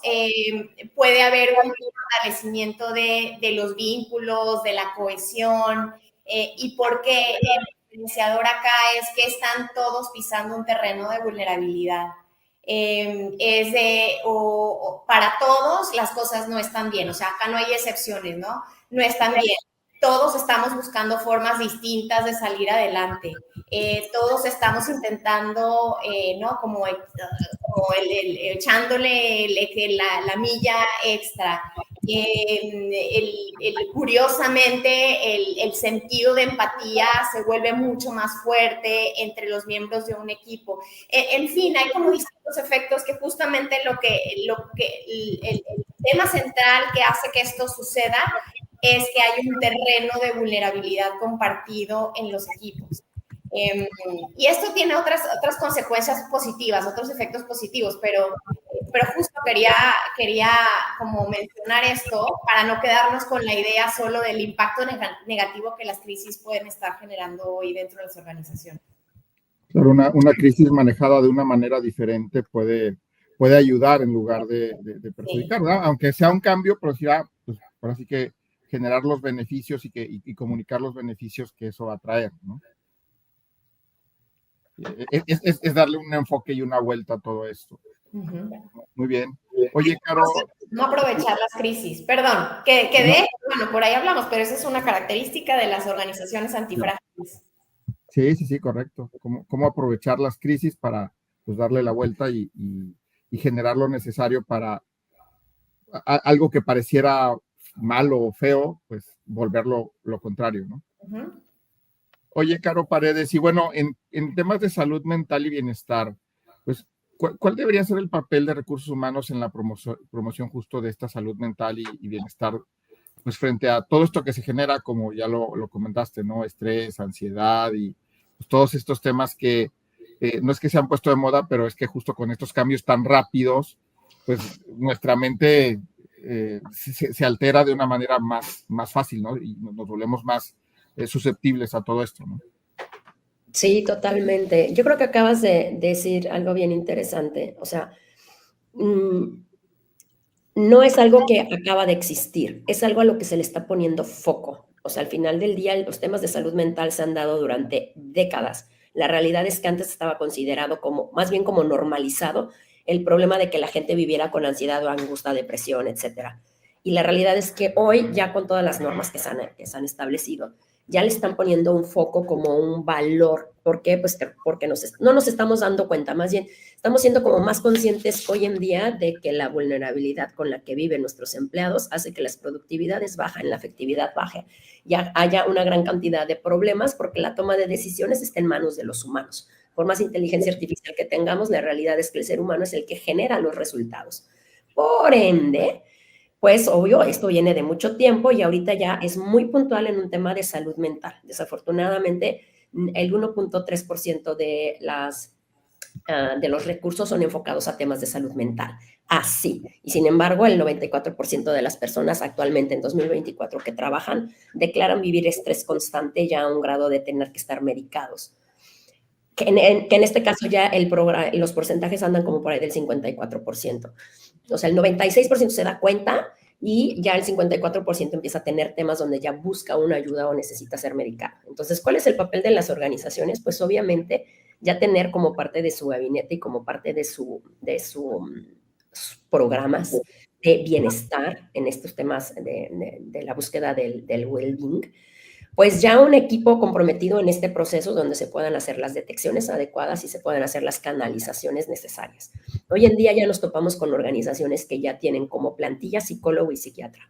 Speaker 1: puede haber un fortalecimiento de los vínculos, de la cohesión, y porque el diferenciador acá es que están todos pisando un terreno de vulnerabilidad. Para todos las cosas no están bien, o sea, acá no hay excepciones, ¿no? No están bien. Todos estamos buscando formas distintas de salir adelante. Todos estamos intentando, ¿no? Como echándole la milla extra. Curiosamente, el sentido de empatía se vuelve mucho más fuerte entre los miembros de un equipo. En fin, hay como distintos efectos que justamente el tema central que hace que esto suceda es que hay un terreno de vulnerabilidad compartido en los equipos. Y esto tiene otras consecuencias positivas, otros efectos positivos, pero justo quería como mencionar esto para no quedarnos con la idea solo del impacto negativo que las crisis pueden estar generando hoy dentro de las organizaciones.
Speaker 5: Claro, una crisis manejada de una manera diferente puede ayudar en lugar de perjudicar, ¿verdad? Aunque sea un cambio, pero sí, pues, ahora sí que generar los beneficios y comunicar los beneficios que eso va a traer, ¿no? Es darle un enfoque y una vuelta a todo esto. Uh-huh. Muy bien. Oye, Caro.
Speaker 1: No aprovechar las crisis. Perdón, bueno, por ahí hablamos, pero esa es una característica de las organizaciones antifrágiles.
Speaker 5: Sí, correcto. ¿Cómo aprovechar las crisis para pues, darle la vuelta y generar lo necesario para algo que pareciera malo o feo, pues volverlo lo contrario, ¿no? Uh-huh. Oye, Caro Paredes, y bueno, en temas de salud mental y bienestar, pues, ¿cuál debería ser el papel de recursos humanos en la promoción justo de esta salud mental y bienestar, pues, frente a todo esto que se genera, como ya lo comentaste, ¿no? Estrés, ansiedad y pues, todos estos temas que no es que se han puesto de moda, pero es que justo con estos cambios tan rápidos, pues, nuestra mente se altera de una manera más fácil, ¿no? Y nos volvemos más susceptibles a todo esto, ¿no?
Speaker 3: Sí, totalmente. Yo creo que acabas de decir algo bien interesante. O sea, no es algo que acaba de existir, es algo a lo que se le está poniendo foco. O sea, al final del día, los temas de salud mental se han dado durante décadas. La realidad es que antes estaba considerado más bien como normalizado el problema de que la gente viviera con ansiedad o angustia, depresión, etcétera. Y la realidad es que hoy, ya con todas las normas que se han establecido, ya le están poniendo un foco como un valor. ¿Por qué? Pues porque no nos estamos dando cuenta, más bien estamos siendo como más conscientes hoy en día de que la vulnerabilidad con la que viven nuestros empleados hace que las productividades bajen, la efectividad baje, ya haya una gran cantidad de problemas porque la toma de decisiones está en manos de los humanos. Por más inteligencia artificial que tengamos, la realidad es que el ser humano es el que genera los resultados. Por ende, pues obvio, esto viene de mucho tiempo y ahorita ya es muy puntual en un tema de salud mental. Desafortunadamente, el 1.3% de los recursos son enfocados a temas de salud mental. Así. Y sin embargo, el 94% de las personas actualmente en 2024 que trabajan declaran vivir estrés constante ya a un grado de tener que estar medicados. Que en este caso ya los porcentajes andan como por ahí del 54%. O sea, el 96% se da cuenta y ya el 54% empieza a tener temas donde ya busca una ayuda o necesita ser medicado. Entonces, ¿cuál es el papel de las organizaciones? Pues obviamente ya tener como parte de su gabinete y como parte de sus programas de bienestar en estos temas de la búsqueda del well-being, pues ya un equipo comprometido en este proceso donde se puedan hacer las detecciones adecuadas y se puedan hacer las canalizaciones necesarias. Hoy en día ya nos topamos con organizaciones que ya tienen como plantilla psicólogo y psiquiatra.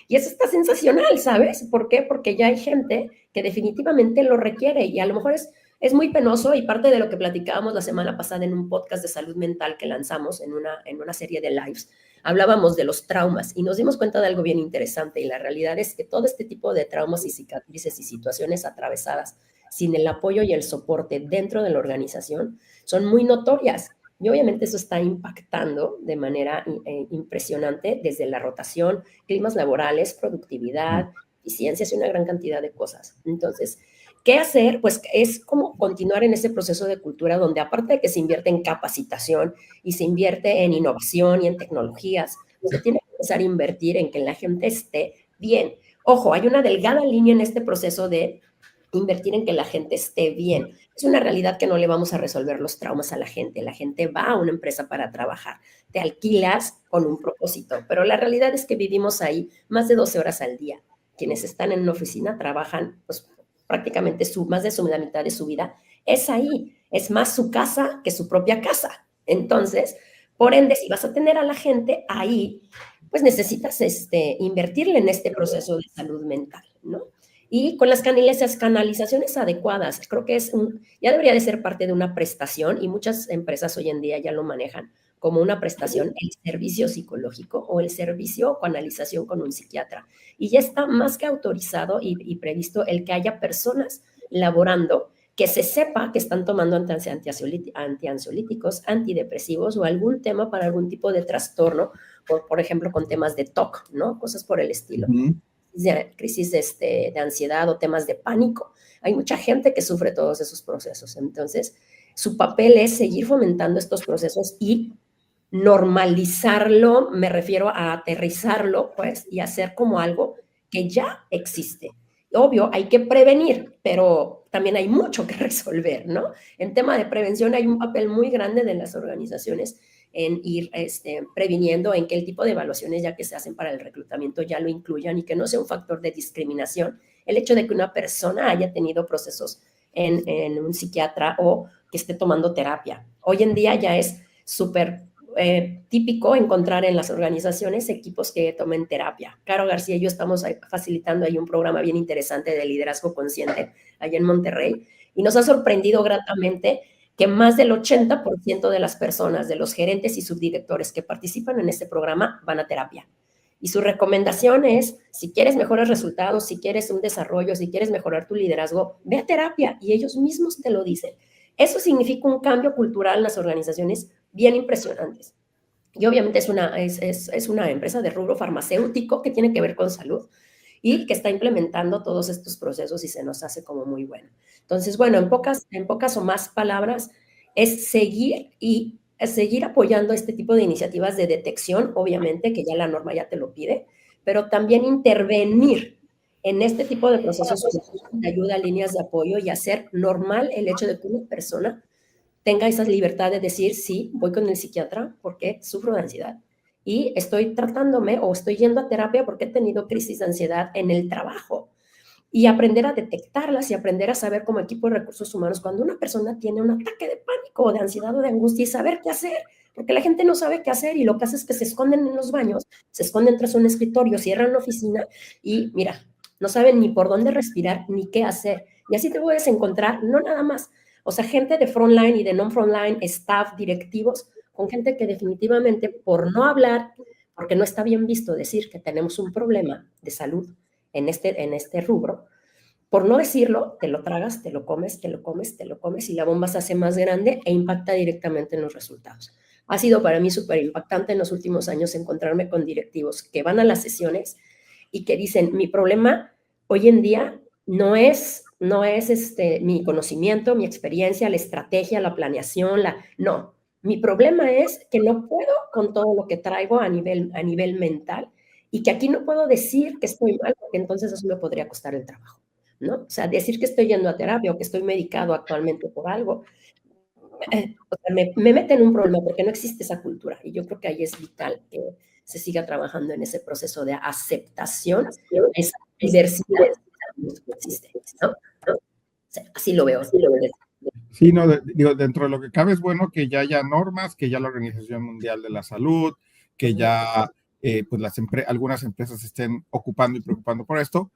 Speaker 3: Y eso está sensacional, ¿sabes? ¿Por qué? Porque ya hay gente que definitivamente lo requiere y a lo mejor es Es muy penoso y parte de lo que platicábamos la semana pasada en un podcast de salud mental que lanzamos en una serie de lives, hablábamos de los traumas y nos dimos cuenta de algo bien interesante, y la realidad es que todo este tipo de traumas y cicatrices y situaciones atravesadas sin el apoyo y el soporte dentro de la organización son muy notorias. Y obviamente eso está impactando de manera impresionante desde la rotación, climas laborales, productividad, eficiencias y una gran cantidad de cosas. Entonces, ¿qué hacer? Pues es como continuar en ese proceso de cultura donde, aparte de que se invierte en capacitación y se invierte en innovación y en tecnologías, se tiene que empezar a invertir en que la gente esté bien. Ojo, hay una delgada línea en este proceso de invertir en que la gente esté bien. Es una realidad que no le vamos a resolver los traumas a la gente. La gente va a una empresa para trabajar, te alquilas con un propósito, pero la realidad es que vivimos ahí más de 12 horas al día. Quienes están en una oficina trabajan pues, prácticamente más de la mitad de su vida es ahí, es más su casa que su propia casa. Entonces, por ende, si vas a tener a la gente ahí, pues necesitas invertirle en este proceso de salud mental, ¿no? Y con las canalizaciones adecuadas, creo que ya debería de ser parte de una prestación, y muchas empresas hoy en día ya lo manejan como una prestación, el servicio psicológico o el servicio o canalización con un psiquiatra. Y ya está más que autorizado y previsto el que haya personas laborando que se sepa que están tomando antiansiolíticos, antidepresivos o algún tema para algún tipo de trastorno, por ejemplo, con temas de TOC, ¿no? Cosas por el estilo. Crisis de ansiedad o temas de pánico. Hay mucha gente que sufre todos esos procesos. Entonces, su papel es seguir fomentando estos procesos y normalizarlo, me refiero a aterrizarlo, pues, y hacer como algo que ya existe. Obvio, hay que prevenir, pero también hay mucho que resolver, ¿no? En tema de prevención hay un papel muy grande de las organizaciones en ir previniendo, en que el tipo de evaluaciones ya que se hacen para el reclutamiento ya lo incluyan y que no sea un factor de discriminación el hecho de que una persona haya tenido procesos en un psiquiatra o que esté tomando terapia. Hoy en día ya es súper típico encontrar en las organizaciones equipos que tomen terapia. Caro García y yo estamos facilitando ahí un programa bien interesante de liderazgo consciente allá en Monterrey, y nos ha sorprendido gratamente que más del 80% de las personas, de los gerentes y subdirectores que participan en este programa van a terapia. Y su recomendación es, si quieres mejores resultados, si quieres un desarrollo, si quieres mejorar tu liderazgo, ve a terapia, y ellos mismos te lo dicen. Eso significa un cambio cultural en las organizaciones bien impresionantes. Y obviamente es una empresa de rubro farmacéutico que tiene que ver con salud y que está implementando todos estos procesos y se nos hace como muy bueno. Entonces, bueno, en pocas o más palabras, es seguir apoyando este tipo de iniciativas de detección, obviamente, que ya la norma ya te lo pide, pero también intervenir en este tipo de procesos de ayuda, líneas de apoyo, y hacer normal el hecho de que una persona tenga esa libertad de decir, sí, voy con el psiquiatra porque sufro de ansiedad y estoy tratándome o estoy yendo a terapia porque he tenido crisis de ansiedad en el trabajo, y aprender a detectarlas y aprender a saber como equipo de recursos humanos cuando una persona tiene un ataque de pánico o de ansiedad o de angustia, y saber qué hacer, porque la gente no sabe qué hacer y lo que hace es que se esconden en los baños, se esconden tras un escritorio, cierran la oficina y mira, no saben ni por dónde respirar ni qué hacer. Y así te puedes encontrar, no nada más, o sea, gente de frontline y de non-frontline, staff, directivos, con gente que definitivamente por no hablar, porque no está bien visto decir que tenemos un problema de salud en este rubro, por no decirlo, te lo tragas, te lo comes, te lo comes, te lo comes, y la bomba se hace más grande e impacta directamente en los resultados. Ha sido para mí súper impactante en los últimos años encontrarme con directivos que van a las sesiones y que dicen, mi problema hoy en día no es mi conocimiento, mi experiencia, la estrategia, la planeación, no. Mi problema es que no puedo con todo lo que traigo a nivel mental, y que aquí no puedo decir que estoy mal, porque entonces eso me podría costar el trabajo, ¿no? O sea, decir que estoy yendo a terapia o que estoy medicado actualmente por algo, o sea, me mete en un problema porque no existe esa cultura. Y yo creo que ahí es vital que se siga trabajando en ese proceso de aceptación, esa diversidad que existe, ¿no? O sea, así lo veo.
Speaker 5: Sí, no, digo, dentro de lo que cabe es bueno que ya haya normas, que ya la Organización Mundial de la Salud, que ya pues algunas empresas se estén ocupando y preocupando por esto.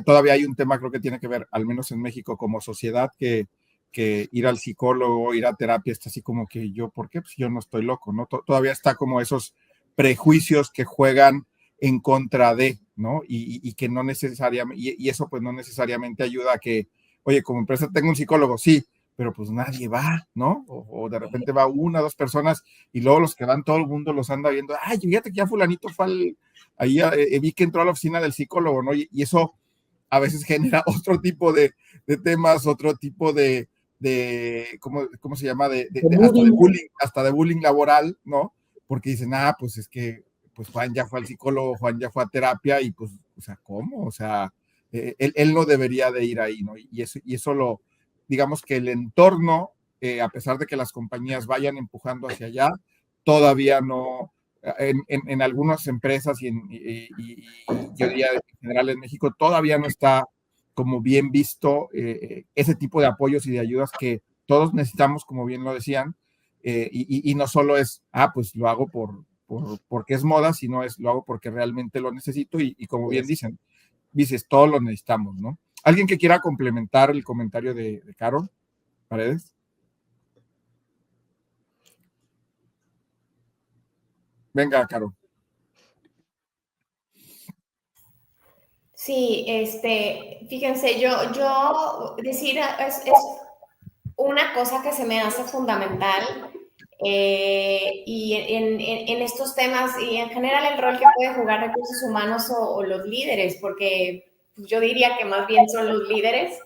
Speaker 5: Todavía hay un tema, creo que tiene que ver, al menos en México como sociedad, que que ir al psicólogo, ir a terapia, está así como que yo, ¿por qué? Pues yo no estoy loco, ¿no? Todavía está como esos prejuicios que juegan en contra de, ¿no? Y que no necesariamente, y eso pues no necesariamente ayuda a que, oye, como empresa tengo un psicólogo, sí, pero pues nadie va, ¿no? O de repente va una, dos personas y luego los que van, todo el mundo los anda viendo, ay, fíjate que ya fulanito fue ahí vi que entró a la oficina del psicólogo, ¿no? Y eso a veces genera otro tipo de temas, otro tipo ¿cómo se llama? Hasta de bullying laboral, ¿no? Porque dicen, pues es que pues Juan ya fue al psicólogo, Juan ya fue a terapia y pues, o sea, ¿cómo? O sea, él no debería de ir ahí, ¿no? Y eso digamos que el entorno, a pesar de que las compañías vayan empujando hacia allá, todavía no, en algunas empresas y yo diría en general en México, todavía no está como bien visto ese tipo de apoyos y de ayudas que todos necesitamos, como bien lo decían, y no solo es, pues lo hago porque es moda, sino lo hago porque realmente lo necesito y como bien dices, todos lo necesitamos, ¿no? ¿Alguien que quiera complementar el comentario de Caro Paredes? Venga, Caro.
Speaker 1: Sí, fíjense, yo decir es una cosa que se me hace fundamental y en estos temas y en general el rol que puede jugar recursos humanos o los líderes, porque yo diría que más bien son los líderes,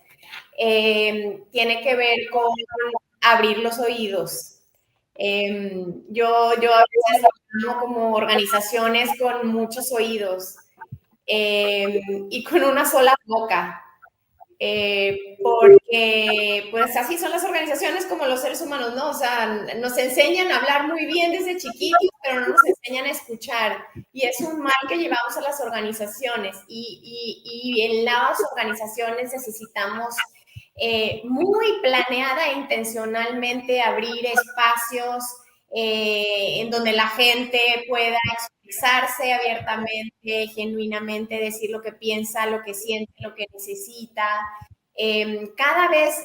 Speaker 1: tiene que ver con abrir los oídos. Yo a veces hablo como organizaciones con muchos oídos y con una sola boca. Porque pues así son las organizaciones como los seres humanos, ¿no? O sea, nos enseñan a hablar muy bien desde chiquitos, pero no nos enseñan a escuchar. Y es un mal que llevamos a las organizaciones. Y en las organizaciones necesitamos muy planeada e intencionalmente abrir espacios en donde la gente pueda expresarse abiertamente, genuinamente, decir lo que piensa, lo que siente, lo que necesita. Cada vez,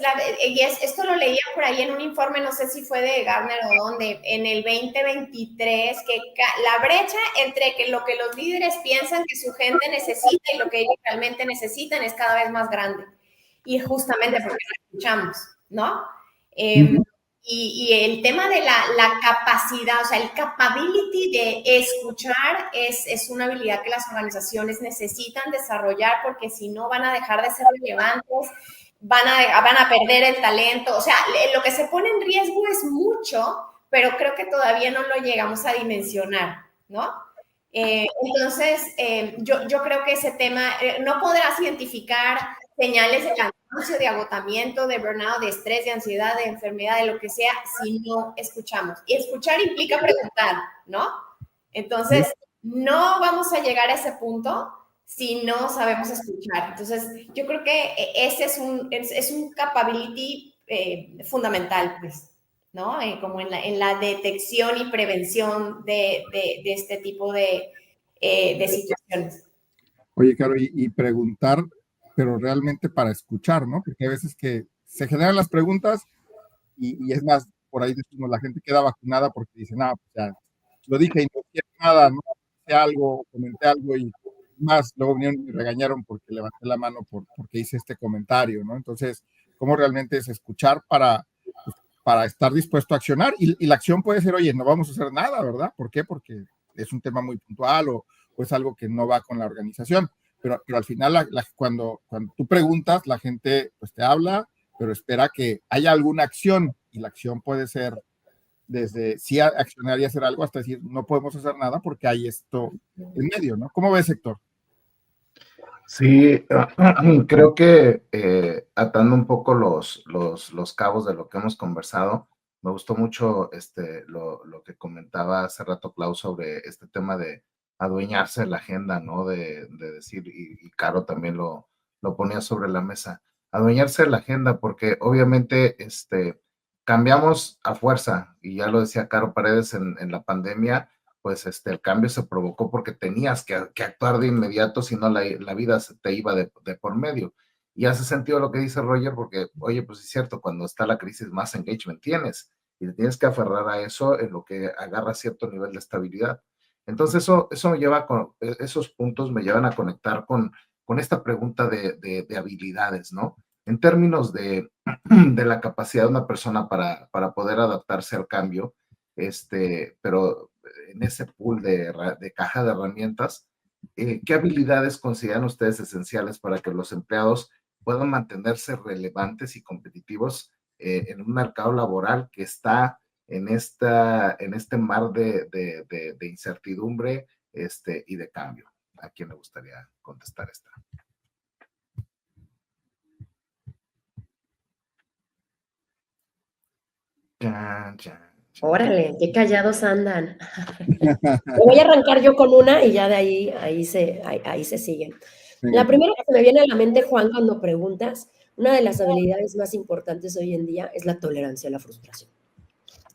Speaker 1: esto lo leía por ahí en un informe, no sé si fue de Gartner o dónde, en el 2023, que la brecha entre lo que los líderes piensan que su gente necesita y lo que ellos realmente necesitan es cada vez más grande. Y justamente porque no escuchamos, ¿no? Y el tema de la capacidad, o sea, el capability de escuchar es una habilidad que las organizaciones necesitan desarrollar porque si no van a dejar de ser relevantes, van a perder el talento. O sea, lo que se pone en riesgo es mucho, pero creo que todavía no lo llegamos a dimensionar, ¿no? Entonces, yo creo que ese tema, no podrás identificar señales de cansancio, de agotamiento, de burnout, de estrés, de ansiedad, de enfermedad, de lo que sea, si no escuchamos. Y escuchar implica preguntar, ¿no? Entonces, no vamos a llegar a ese punto si no sabemos escuchar. Entonces, yo creo que ese es un capability fundamental, pues, ¿no? Como en la detección y prevención de este tipo de situaciones.
Speaker 5: Oye, Caro, y preguntar, pero realmente para escuchar, ¿no? Porque hay veces que se generan las preguntas y es más, por ahí decimos, la gente queda vacunada porque dice, pues ya, lo dije y no quiero nada, no hice algo, comenté algo y más, luego vinieron y me regañaron porque levanté la mano porque hice este comentario, ¿no? Entonces, ¿cómo realmente es escuchar para estar dispuesto a accionar? Y la acción puede ser, oye, no vamos a hacer nada, ¿verdad? ¿Por qué? Porque es un tema muy puntual o es algo que no va con la organización. Pero al final, cuando tú preguntas, la gente pues te habla, pero espera que haya alguna acción, y la acción puede ser desde sí accionar y hacer algo hasta decir no podemos hacer nada porque hay esto en medio, ¿no? ¿Cómo ves, Héctor?
Speaker 6: Sí, creo que atando un poco los cabos de lo que hemos conversado, me gustó mucho lo que comentaba hace rato Klaus sobre este tema de adueñarse de la agenda, ¿no? De decir, y Caro también lo ponía sobre la mesa, adueñarse de la agenda, porque obviamente cambiamos a fuerza, y ya lo decía Caro Paredes en la pandemia, pues el cambio se provocó porque tenías que actuar de inmediato, si no la vida se te iba de por medio. Y hace sentido lo que dice Roger, porque, oye, pues es cierto, cuando está la crisis más engagement tienes, y te tienes que aferrar a eso en lo que agarra cierto nivel de estabilidad. Entonces eso me lleva esos puntos me llevan a conectar con esta pregunta de habilidades, ¿no? En términos de la capacidad de una persona para poder adaptarse al cambio, pero en ese pool de caja de herramientas, ¿qué habilidades consideran ustedes esenciales para que los empleados puedan mantenerse relevantes y competitivos en un mercado laboral que está en este mar de incertidumbre y de cambio? ¿A quién le gustaría contestar esta?
Speaker 3: Órale, qué callados andan. Voy a arrancar yo con una y ya de ahí se siguen. La primera que se me viene a la mente, Juan, cuando preguntas, una de las habilidades más importantes hoy en día es la tolerancia a la frustración.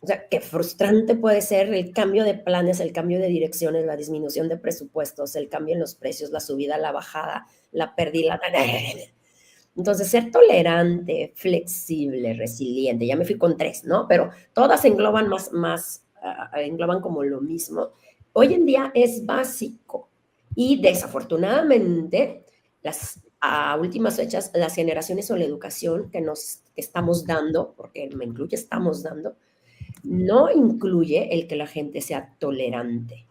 Speaker 3: O sea, qué frustrante puede ser el cambio de planes, el cambio de direcciones, la disminución de presupuestos, el cambio en los precios, la subida, la bajada, la pérdida. Entonces, ser tolerante, flexible, resiliente, ya me fui con 3, ¿no? Pero todas engloban engloban como lo mismo. Hoy en día es básico y desafortunadamente a últimas fechas las generaciones o la educación que estamos dando, porque me incluye estamos dando, no incluye el que la gente sea tolerante.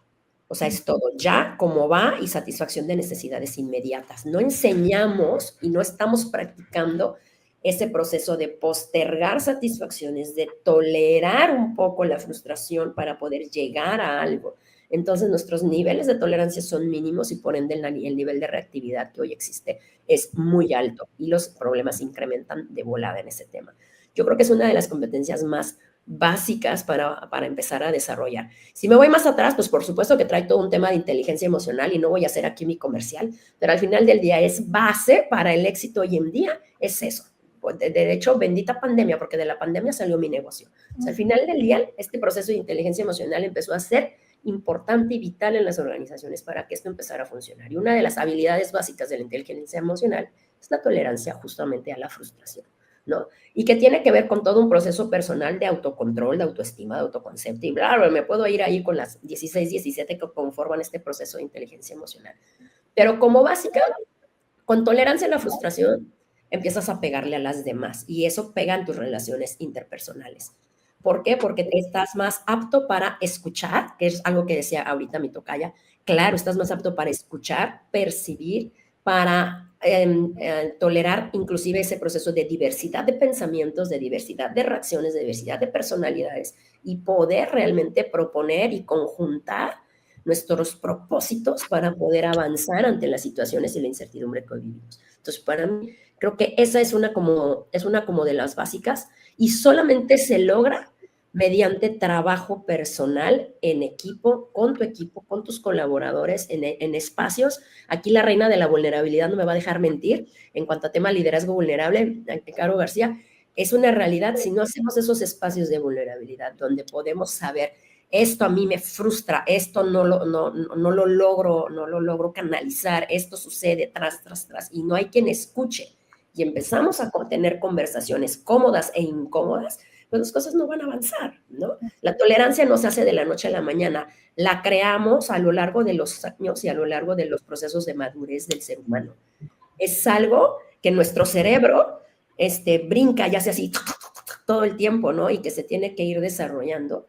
Speaker 3: O sea, es todo ya, como va y satisfacción de necesidades inmediatas. No enseñamos y no estamos practicando ese proceso de postergar satisfacciones, de tolerar un poco la frustración para poder llegar a algo. Entonces, nuestros niveles de tolerancia son mínimos y por ende el nivel de reactividad que hoy existe es muy alto y los problemas se incrementan de volada en ese tema. Yo creo que es una de las competencias más básicas para empezar a desarrollar. Si me voy más atrás, pues por supuesto que trae todo un tema de inteligencia emocional y no voy a hacer aquí mi comercial, pero al final del día es base para el éxito hoy en día, es eso. De hecho, bendita pandemia, porque de la pandemia salió mi negocio. O sea, al final del día, este proceso de inteligencia emocional empezó a ser importante y vital en las organizaciones para que esto empezara a funcionar. Y una de las habilidades básicas de la inteligencia emocional es la tolerancia justamente a la frustración, ¿no? Y que tiene que ver con todo un proceso personal de autocontrol, de autoestima, de autoconcepto, y bla, bla, me puedo ir ahí con las 16, 17 que conforman este proceso de inteligencia emocional. Pero como básica, con tolerancia a la frustración, empiezas a pegarle a las demás, y eso pega en tus relaciones interpersonales. ¿Por qué? Porque estás más apto para escuchar, que es algo que decía ahorita mi tocaya. Claro, estás más apto para escuchar, percibir, para tolerar inclusive ese proceso de diversidad de pensamientos, de diversidad de reacciones, de diversidad de personalidades y poder realmente proponer y conjuntar nuestros propósitos para poder avanzar ante las situaciones y la incertidumbre que hoy vivimos. Entonces, para mí, creo que esa es una como de las básicas y solamente se logra mediante trabajo personal en equipo, con tu equipo, con tus colaboradores, en espacios. Aquí la reina de la vulnerabilidad no me va a dejar mentir. En cuanto a tema liderazgo vulnerable, Caro García, es una realidad si no hacemos esos espacios de vulnerabilidad donde podemos saber, esto a mí me frustra, esto no lo logro canalizar, esto sucede tras, y no hay quien escuche. Y empezamos a tener conversaciones cómodas e incómodas, pues las cosas no van a avanzar, ¿no? La tolerancia no se hace de la noche a la mañana, la creamos a lo largo de los años y a lo largo de los procesos de madurez del ser humano. Es algo que nuestro cerebro brinca ya sea así todo el tiempo, ¿no? Y que se tiene que ir desarrollando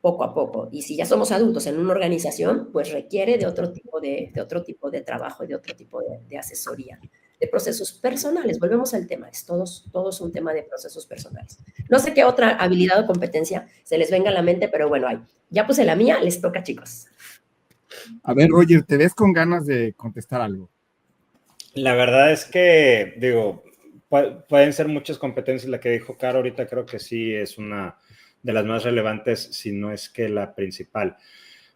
Speaker 3: poco a poco. Y si ya somos adultos en una organización, pues requiere de otro tipo de trabajo y de otro tipo de asesoría, de procesos personales. Volvemos al tema, es todos un tema de procesos personales. No sé qué otra habilidad o competencia se les venga a la mente, pero bueno, ya puse la mía, les toca, chicos.
Speaker 5: A ver, Roger, ¿te ves con ganas de contestar algo?
Speaker 2: La verdad es que, digo, pueden ser muchas competencias. La que dijo Caro ahorita creo que sí es una de las más relevantes, si no es que la principal.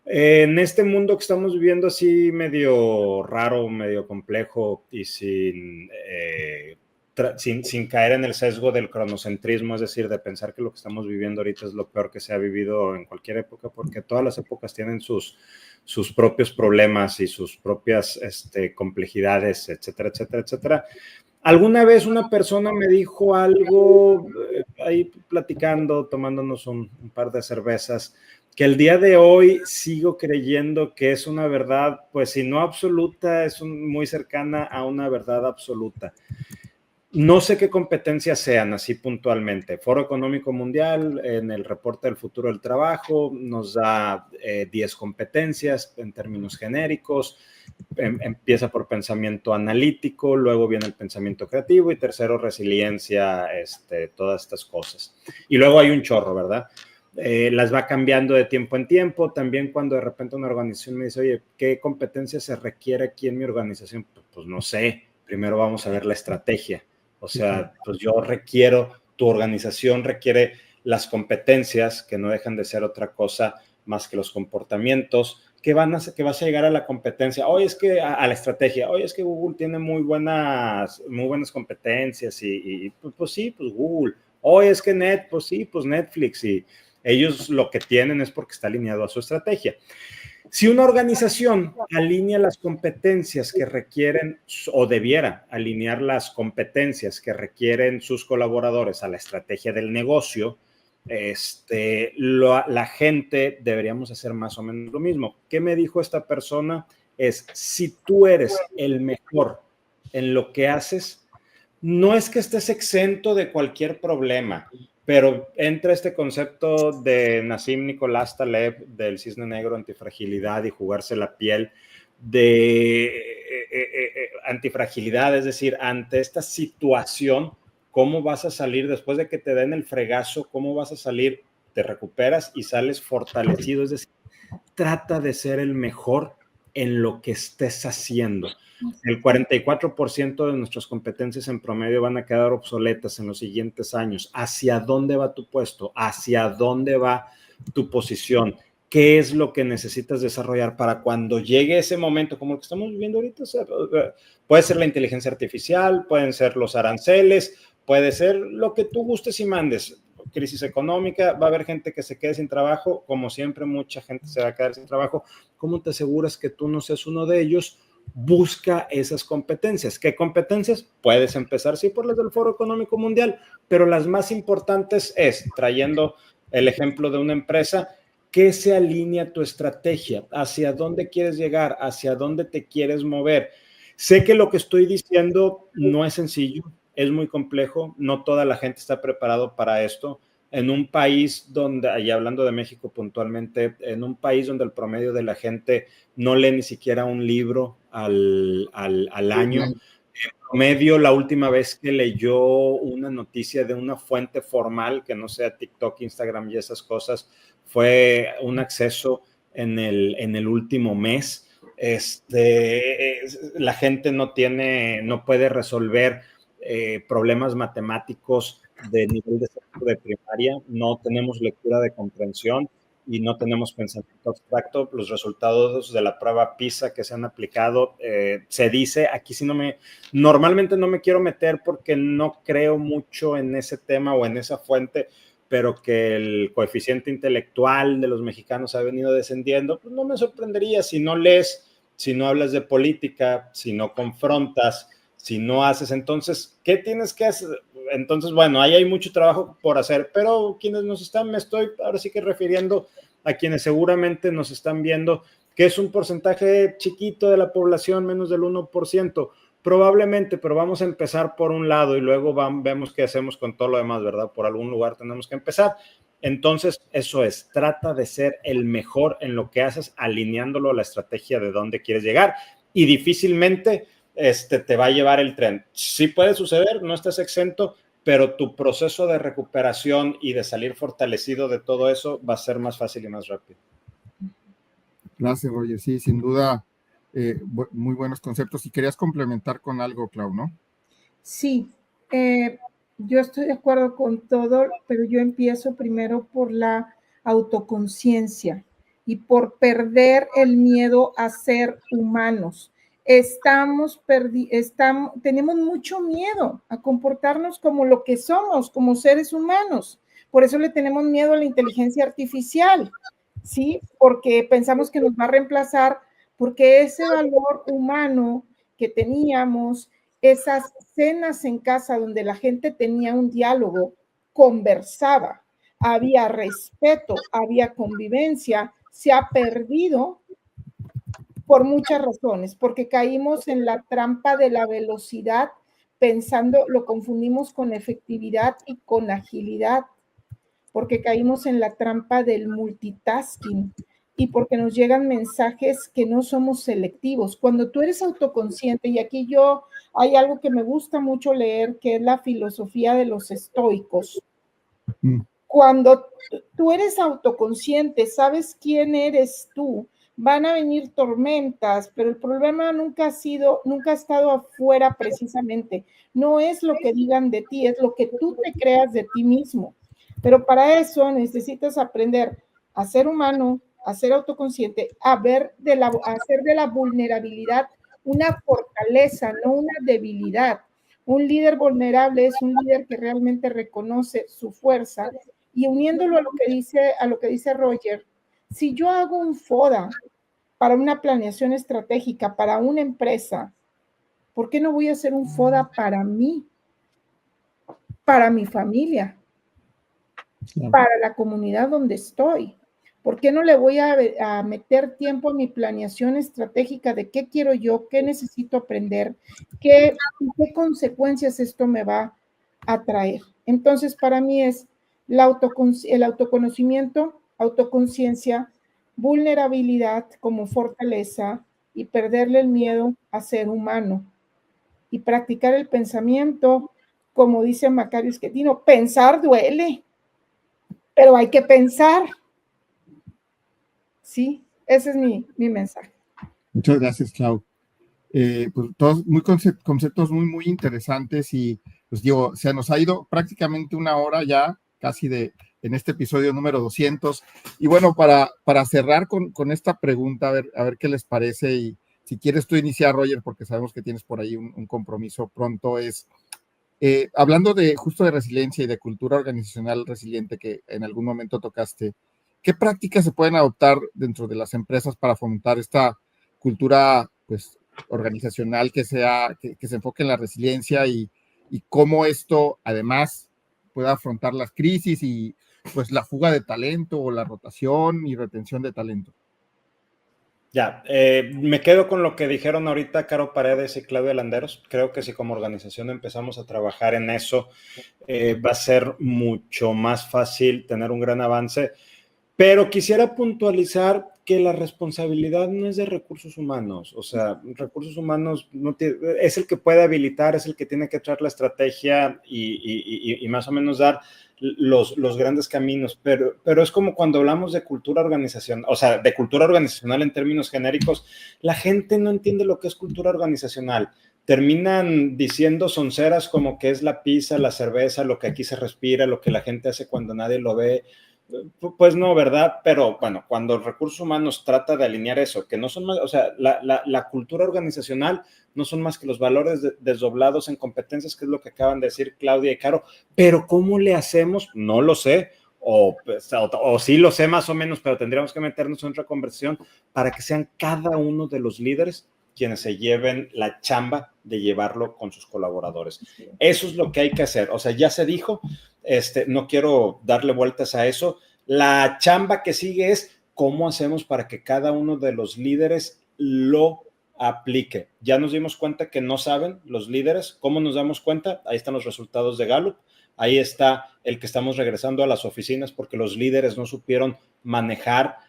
Speaker 2: En este mundo que estamos viviendo así medio raro, medio complejo y sin caer en el sesgo del cronocentrismo, es decir, de pensar que lo que estamos viviendo ahorita es lo peor que se ha vivido en cualquier época, porque todas las épocas tienen sus propios problemas y sus propias complejidades, etcétera, etcétera, etcétera. Alguna vez una persona me dijo algo, ahí platicando, tomándonos un par de cervezas, que el día de hoy sigo creyendo que es una verdad, pues si no absoluta, es muy cercana a una verdad absoluta. No sé qué competencias sean así puntualmente. Foro Económico Mundial, en el reporte del futuro del trabajo, nos da 10 competencias en términos genéricos. Empieza por pensamiento analítico, luego viene el pensamiento creativo y tercero, resiliencia, todas estas cosas. Y luego hay un chorro, ¿verdad? Las va cambiando de tiempo en tiempo. También cuando de repente una organización me dice, oye, ¿qué competencia se requiere aquí en mi organización? Pues no sé. Primero vamos a ver la estrategia. O sea, pues tu organización requiere las competencias, que no dejan de ser otra cosa más que los comportamientos, que vas a llegar a la competencia. Hoy es que a la estrategia, hoy es que Google tiene muy buenas competencias y pues sí, pues Google. Hoy es que pues sí, pues Netflix, y ellos lo que tienen es porque está alineado a su estrategia. Si una organización alinea las competencias que requieren, o debiera alinear las competencias que requieren sus colaboradores a la estrategia del negocio, la gente deberíamos hacer más o menos lo mismo. ¿Qué me dijo esta persona? Si tú eres el mejor en lo que haces, no es que estés exento de cualquier problema, pero entra este concepto de Nassim Nicolás Taleb, del cisne negro, antifragilidad y jugarse la piel, de antifragilidad, es decir, ante esta situación, ¿cómo vas a salir después de que te den el fregazo? ¿Cómo vas a salir? Te recuperas y sales fortalecido, es decir, trata de ser el mejor en lo que estés haciendo. El 44% de nuestras competencias en promedio van a quedar obsoletas en los siguientes años. ¿Hacia dónde va tu puesto? ¿Hacia dónde va tu posición? ¿Qué es lo que necesitas desarrollar para cuando llegue ese momento, como el que estamos viviendo ahorita? O sea, puede ser la inteligencia artificial, pueden ser los aranceles, puede ser lo que tú gustes y mandes. Crisis económica, va a haber gente que se quede sin trabajo, como siempre mucha gente se va a quedar sin trabajo. ¿Cómo te aseguras que tú no seas uno de ellos? Busca esas competencias. ¿Qué competencias? Puedes empezar, sí, por las del Foro Económico Mundial, pero las más importantes es, trayendo el ejemplo de una empresa, ¿qué se alinea a tu estrategia? ¿Hacia dónde quieres llegar? ¿Hacia dónde te quieres mover? Sé que lo que estoy diciendo no es sencillo, es muy complejo, no toda la gente está preparado para esto. En un país donde, y hablando de México puntualmente, en un país donde el promedio de la gente no lee ni siquiera un libro al año. En promedio, la última vez que leyó una noticia de una fuente formal, que no sea TikTok, Instagram y esas cosas, fue un acceso en el último mes. La gente no puede resolver problemas matemáticos de nivel de primaria, no tenemos lectura de comprensión y no tenemos pensamiento abstracto. Los resultados de la prueba PISA que se han aplicado, se dice, aquí sí normalmente no me quiero meter porque no creo mucho en ese tema o en esa fuente, pero que el coeficiente intelectual de los mexicanos ha venido descendiendo, pues no me sorprendería si no lees, si no hablas de política, si no confrontas, si no haces. Entonces, ¿qué tienes que hacer? Entonces, bueno, ahí hay mucho trabajo por hacer, pero quienes nos están, me estoy ahora sí que refiriendo a quienes seguramente nos están viendo, que es un porcentaje chiquito de la población, menos del 1%, probablemente, pero vamos a empezar por un lado y luego vemos qué hacemos con todo lo demás, ¿verdad? Por algún lugar tenemos que empezar. Entonces, eso es, trata de ser el mejor en lo que haces, alineándolo a la estrategia de dónde quieres llegar, y difícilmente te va a llevar el tren. Sí puede suceder, no estás exento, pero tu proceso de recuperación y de salir fortalecido de todo eso va a ser más fácil y más rápido.
Speaker 5: Gracias, Roger. Sí, sin duda, muy buenos conceptos. Y querías complementar con algo, Clau, ¿no?
Speaker 7: Sí, yo estoy de acuerdo con todo, pero yo empiezo primero por la autoconciencia y por perder el miedo a ser humanos. Tenemos mucho miedo a comportarnos como lo que somos, como seres humanos. Por eso le tenemos miedo a la inteligencia artificial, ¿sí? Porque pensamos que nos va a reemplazar, porque ese valor humano que teníamos, esas cenas en casa donde la gente tenía un diálogo, conversaba, había respeto, había convivencia, se ha perdido por muchas razones, porque caímos en la trampa de la velocidad, pensando, lo confundimos con efectividad y con agilidad, porque caímos en la trampa del multitasking y porque nos llegan mensajes que no somos selectivos. Cuando tú eres autoconsciente, y aquí hay algo que me gusta mucho leer, que es la filosofía de los estoicos. Cuando tú eres autoconsciente, sabes quién eres tú, van a venir tormentas, pero el problema nunca ha estado afuera precisamente. No es lo que digan de ti, es lo que tú te creas de ti mismo. Pero para eso necesitas aprender a ser humano, a ser autoconsciente, a hacer de la vulnerabilidad una fortaleza, no una debilidad. Un líder vulnerable es un líder que realmente reconoce su fuerza. Y uniéndolo a lo que dice Roger, si yo hago un FODA para una planeación estratégica, para una empresa, ¿por qué no voy a hacer un FODA para mí, para mi familia, para la comunidad donde estoy? ¿Por qué no le voy a meter tiempo a mi planeación estratégica de qué quiero yo, qué necesito aprender, qué consecuencias esto me va a traer? Entonces, para mí es el autoconocimiento, autoconciencia, vulnerabilidad como fortaleza y perderle el miedo a ser humano y practicar el pensamiento, como dice Macario Schettino, pensar duele, pero hay que pensar. Sí, ese es mi mensaje.
Speaker 5: Muchas gracias, Clau. Pues todos conceptos muy interesantes y pues digo, se nos ha ido prácticamente una hora ya, casi en este episodio número 200. Y bueno, para cerrar con esta pregunta, a ver qué les parece, y si quieres tú iniciar, Roger, porque sabemos que tienes por ahí un compromiso pronto, hablando justo de resiliencia y de cultura organizacional resiliente que en algún momento tocaste, ¿qué prácticas se pueden adoptar dentro de las empresas para fomentar esta cultura, pues, organizacional que se enfoque en la resiliencia y cómo esto además pueda afrontar las crisis y pues la fuga de talento o la rotación y retención de talento?
Speaker 2: Ya, me quedo con lo que dijeron ahorita Caro Paredes y Claudia Landeros. Creo que si como organización empezamos a trabajar en eso, va a ser mucho más fácil tener un gran avance. Pero quisiera puntualizar que la responsabilidad no es de recursos humanos. O sea, recursos humanos es el que puede habilitar, es el que tiene que traer la estrategia y más o menos dar los grandes caminos. Pero es como cuando hablamos de cultura organizacional, o sea, de cultura organizacional en términos genéricos, la gente no entiende lo que es cultura organizacional. Terminan diciendo sonceras como que es la pizza, la cerveza, lo que aquí se respira, lo que la gente hace cuando nadie lo ve. Pues no, ¿verdad? Pero bueno, cuando recursos humanos trata de alinear eso, que no son más, o sea, la cultura organizacional no son más que los valores desdoblados en competencias, que es lo que acaban de decir Claudia y Caro, pero ¿cómo le hacemos? No lo sé, o sí lo sé más o menos, pero tendríamos que meternos en otra conversación para que sean cada uno de los líderes quienes se lleven la chamba de llevarlo con sus colaboradores. Eso es lo que hay que hacer. O sea, ya se dijo, no quiero darle vueltas a eso. La chamba que sigue es cómo hacemos para que cada uno de los líderes lo aplique. Ya nos dimos cuenta que no saben los líderes. ¿Cómo nos damos cuenta? Ahí están los resultados de Gallup. Ahí está el que estamos regresando a las oficinas porque los líderes no supieron manejar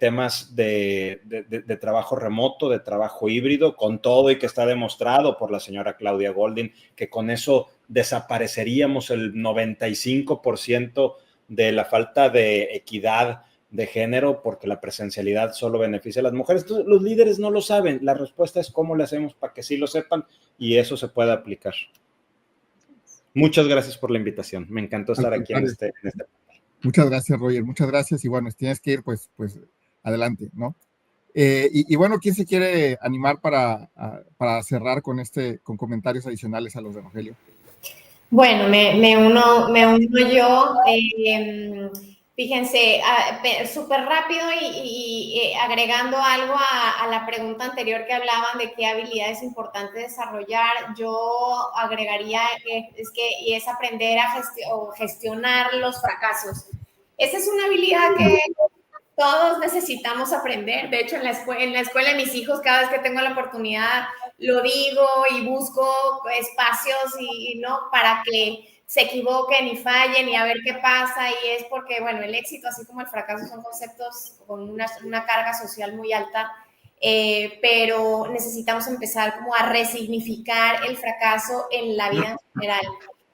Speaker 2: temas de trabajo remoto, de trabajo híbrido, con todo, y que está demostrado por la señora Claudia Goldin que con eso desapareceríamos el 95% de la falta de equidad de género, porque la presencialidad solo beneficia a las mujeres. Entonces, los líderes no lo saben. La respuesta es cómo le hacemos para que sí lo sepan y eso se pueda aplicar. Muchas gracias por la invitación. Me encantó estar aquí en este.
Speaker 5: Muchas gracias, Roger. Muchas gracias. Y bueno, si tienes que ir, pues adelante, ¿no? Y bueno, ¿quién se quiere animar para cerrar con comentarios adicionales a los de Rogelio?
Speaker 1: Bueno, me uno yo. Fíjense, súper rápido y agregando algo a la pregunta anterior que hablaban de qué habilidades es importante desarrollar, yo agregaría y es aprender a gestionar los fracasos. Esa es una habilidad que todos necesitamos aprender. De hecho, en la escuela de mis hijos, cada vez que tengo la oportunidad, lo digo y busco espacios ¿no? para que se equivoquen y fallen y a ver qué pasa. Y es porque, bueno, el éxito, así como el fracaso, son conceptos con una carga social muy alta, pero necesitamos empezar como a resignificar el fracaso en la vida en general.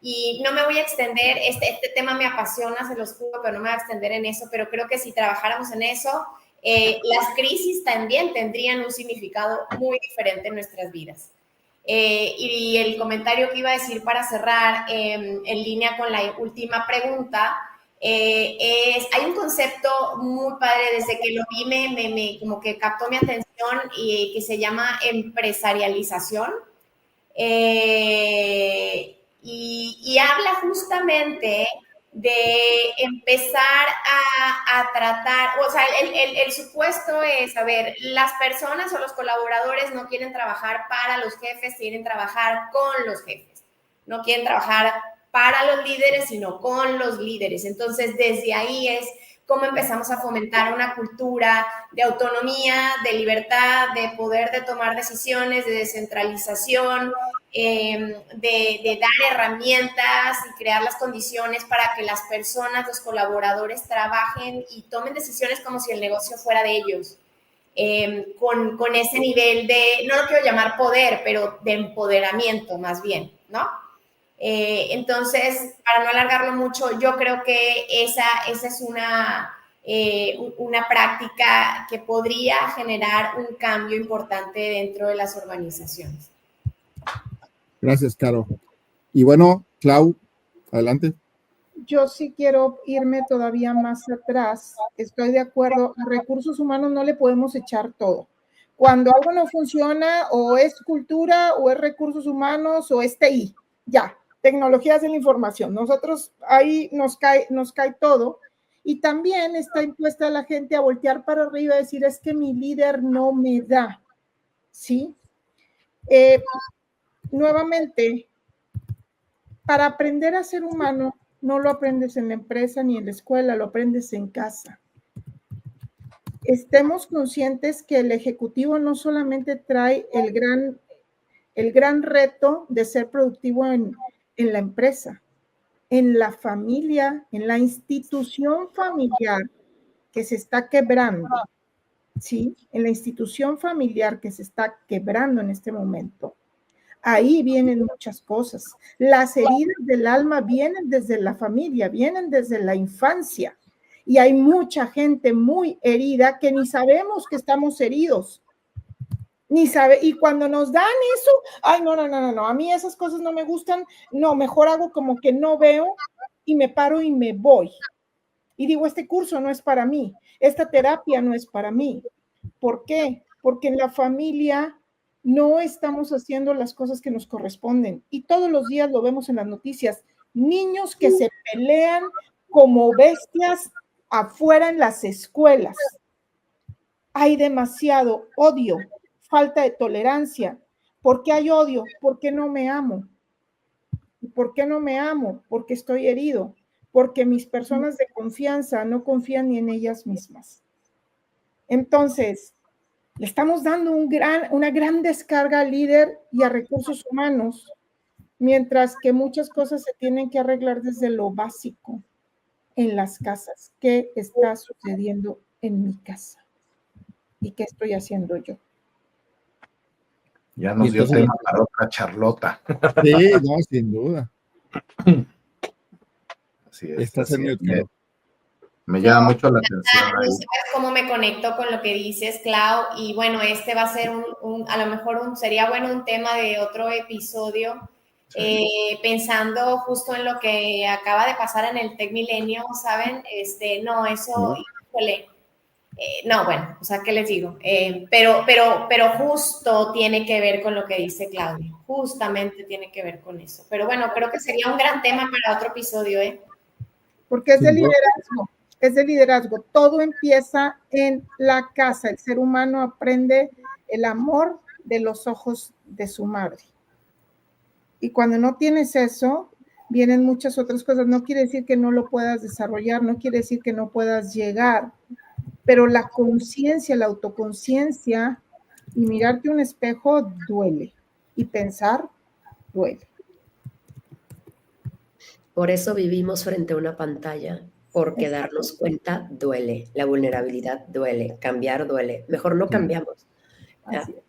Speaker 1: Y no me voy a extender, este tema me apasiona, se los juro, pero no me voy a extender en eso, pero creo que si trabajáramos en eso, las crisis también tendrían un significado muy diferente en nuestras vidas. Y el comentario que iba a decir para cerrar, en línea con la última pregunta, hay un concepto muy padre, desde que lo vi como que captó mi atención, y que se llama empresarialización. Y habla justamente de empezar a tratar, o sea, el supuesto es, a ver, las personas o los colaboradores no quieren trabajar para los jefes, quieren trabajar con los jefes, no quieren trabajar para los líderes, sino con los líderes. Entonces, desde ahí es cómo empezamos a fomentar una cultura de autonomía, de libertad, de poder de tomar decisiones, de descentralización, de dar herramientas y crear las condiciones para que las personas, los colaboradores, trabajen y tomen decisiones como si el negocio fuera de ellos, con ese nivel de, no lo quiero llamar poder, pero de empoderamiento más bien, ¿no? Entonces, para no alargarlo mucho, yo creo que esa es una práctica que podría generar un cambio importante dentro de las organizaciones.
Speaker 5: Gracias, Caro. Y bueno, Clau, adelante.
Speaker 7: Yo sí quiero irme todavía más atrás. Estoy de acuerdo, a recursos humanos no le podemos echar todo. Cuando algo no funciona, o es cultura, o es recursos humanos, o es TI, ya, tecnologías de la información. Nosotros ahí nos cae todo. Y también está impuesta la gente a voltear para arriba y decir, es que mi líder no me da, ¿sí? Nuevamente, para aprender a ser humano, no lo aprendes en la empresa ni en la escuela, lo aprendes en casa. Estemos conscientes que el ejecutivo no solamente trae el gran reto de ser productivo en la empresa, en la familia, en la institución familiar que se está quebrando, ¿sí? En la institución familiar que se está quebrando en este momento. Ahí vienen muchas cosas. Las heridas del alma vienen desde la familia, vienen desde la infancia. Y hay mucha gente muy herida que ni sabemos que estamos heridos. Ni sabe, y cuando nos dan eso, ay, no, a mí esas cosas no me gustan, no, mejor hago como que no veo y me paro y me voy. Y digo, este curso no es para mí, esta terapia no es para mí. ¿Por qué? Porque en la familia no estamos haciendo las cosas que nos corresponden. Y todos los días lo vemos en las noticias. Niños que se pelean como bestias afuera en las escuelas. Hay demasiado odio, falta de tolerancia. ¿Por qué hay odio? Porque no me amo. ¿Y por qué no me amo? Porque estoy herido. Porque mis personas de confianza no confían ni en ellas mismas. Entonces, le estamos dando una gran descarga al líder y a recursos humanos, mientras que muchas cosas se tienen que arreglar desde lo básico en las casas. ¿Qué está sucediendo en mi casa? ¿Y qué estoy haciendo yo?
Speaker 6: Ya nos dio tema para otra charlota.
Speaker 5: Sí, no, sin duda.
Speaker 6: Así es.
Speaker 5: Estás en mute.
Speaker 6: Me llama mucho la atención.
Speaker 1: No sabes cómo me conecto con lo que dices, Clau, y bueno, este va a ser a lo mejor sería bueno un tema de otro episodio, sí. Pensando justo en lo que acaba de pasar en el Tech Milenio, ¿saben? No, eso, híjole, no, bueno, o sea, ¿qué les digo? Pero justo tiene que ver con lo que dice Claudia, justamente tiene que ver con eso, pero bueno, creo que sería un gran tema para otro episodio, ¿eh?
Speaker 7: Porque es de liderazgo. es de liderazgo. Todo empieza en la casa. El ser humano aprende el amor de los ojos de su madre. Y cuando no tienes eso, vienen muchas otras cosas. No quiere decir que no lo puedas desarrollar, no quiere decir que no puedas llegar, pero la conciencia, la autoconciencia y mirarte un espejo duele. Y pensar duele.
Speaker 3: Por eso vivimos frente a una pantalla, porque darnos cuenta duele, la vulnerabilidad duele, cambiar duele. Mejor no cambiamos.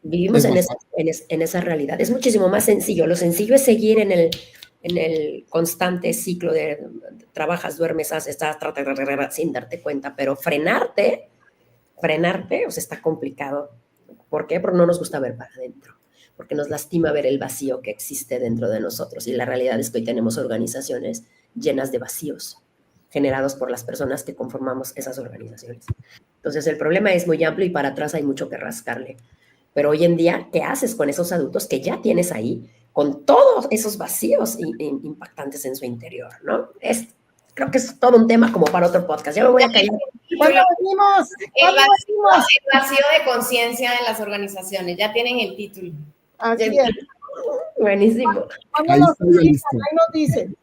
Speaker 3: Vivimos en esa realidad. Es muchísimo más sencillo. Lo sencillo es seguir en el constante ciclo de trabajas, duermes, haces, estás sin darte cuenta, pero frenarte, o sea, está complicado. ¿Por qué? Porque no nos gusta ver para adentro, porque nos lastima ver el vacío que existe dentro de nosotros. Y la realidad es que hoy tenemos organizaciones llenas de vacíos generados por las personas que conformamos esas organizaciones. Entonces, el problema es muy amplio y para atrás hay mucho que rascarle. Pero hoy en día, ¿qué haces con esos adultos que ya tienes ahí, con todos esos vacíos impactantes en su interior, ¿no? Creo que es todo un tema como para otro podcast. Ya me voy a callar.
Speaker 7: ¿Cuándo venimos?
Speaker 1: El vacío de conciencia en las organizaciones. Ya tienen el título.
Speaker 7: Así es.
Speaker 3: Buenísimo.
Speaker 5: Ahí
Speaker 7: nos dicen.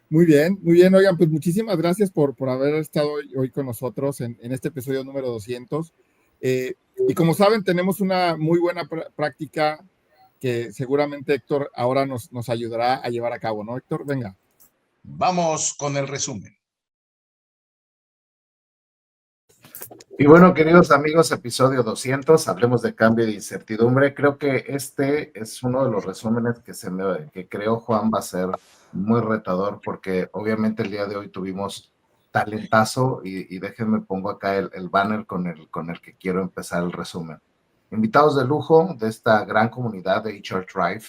Speaker 5: Muy bien. Oigan, pues muchísimas gracias por haber estado hoy con nosotros en este episodio número 200. Y como saben, tenemos una muy buena práctica que seguramente Héctor ahora nos ayudará a llevar a cabo, ¿no, Héctor? Venga.
Speaker 8: Vamos con el resumen.
Speaker 6: Y bueno, queridos amigos, episodio 200, hablemos de cambio de incertidumbre. Creo que este es uno de los resúmenes que creo, Juan, va a ser muy retador, porque obviamente el día de hoy tuvimos talentazo y déjenme pongo acá el banner con el que quiero empezar el resumen. Invitados de lujo de esta gran comunidad de HR Thrive,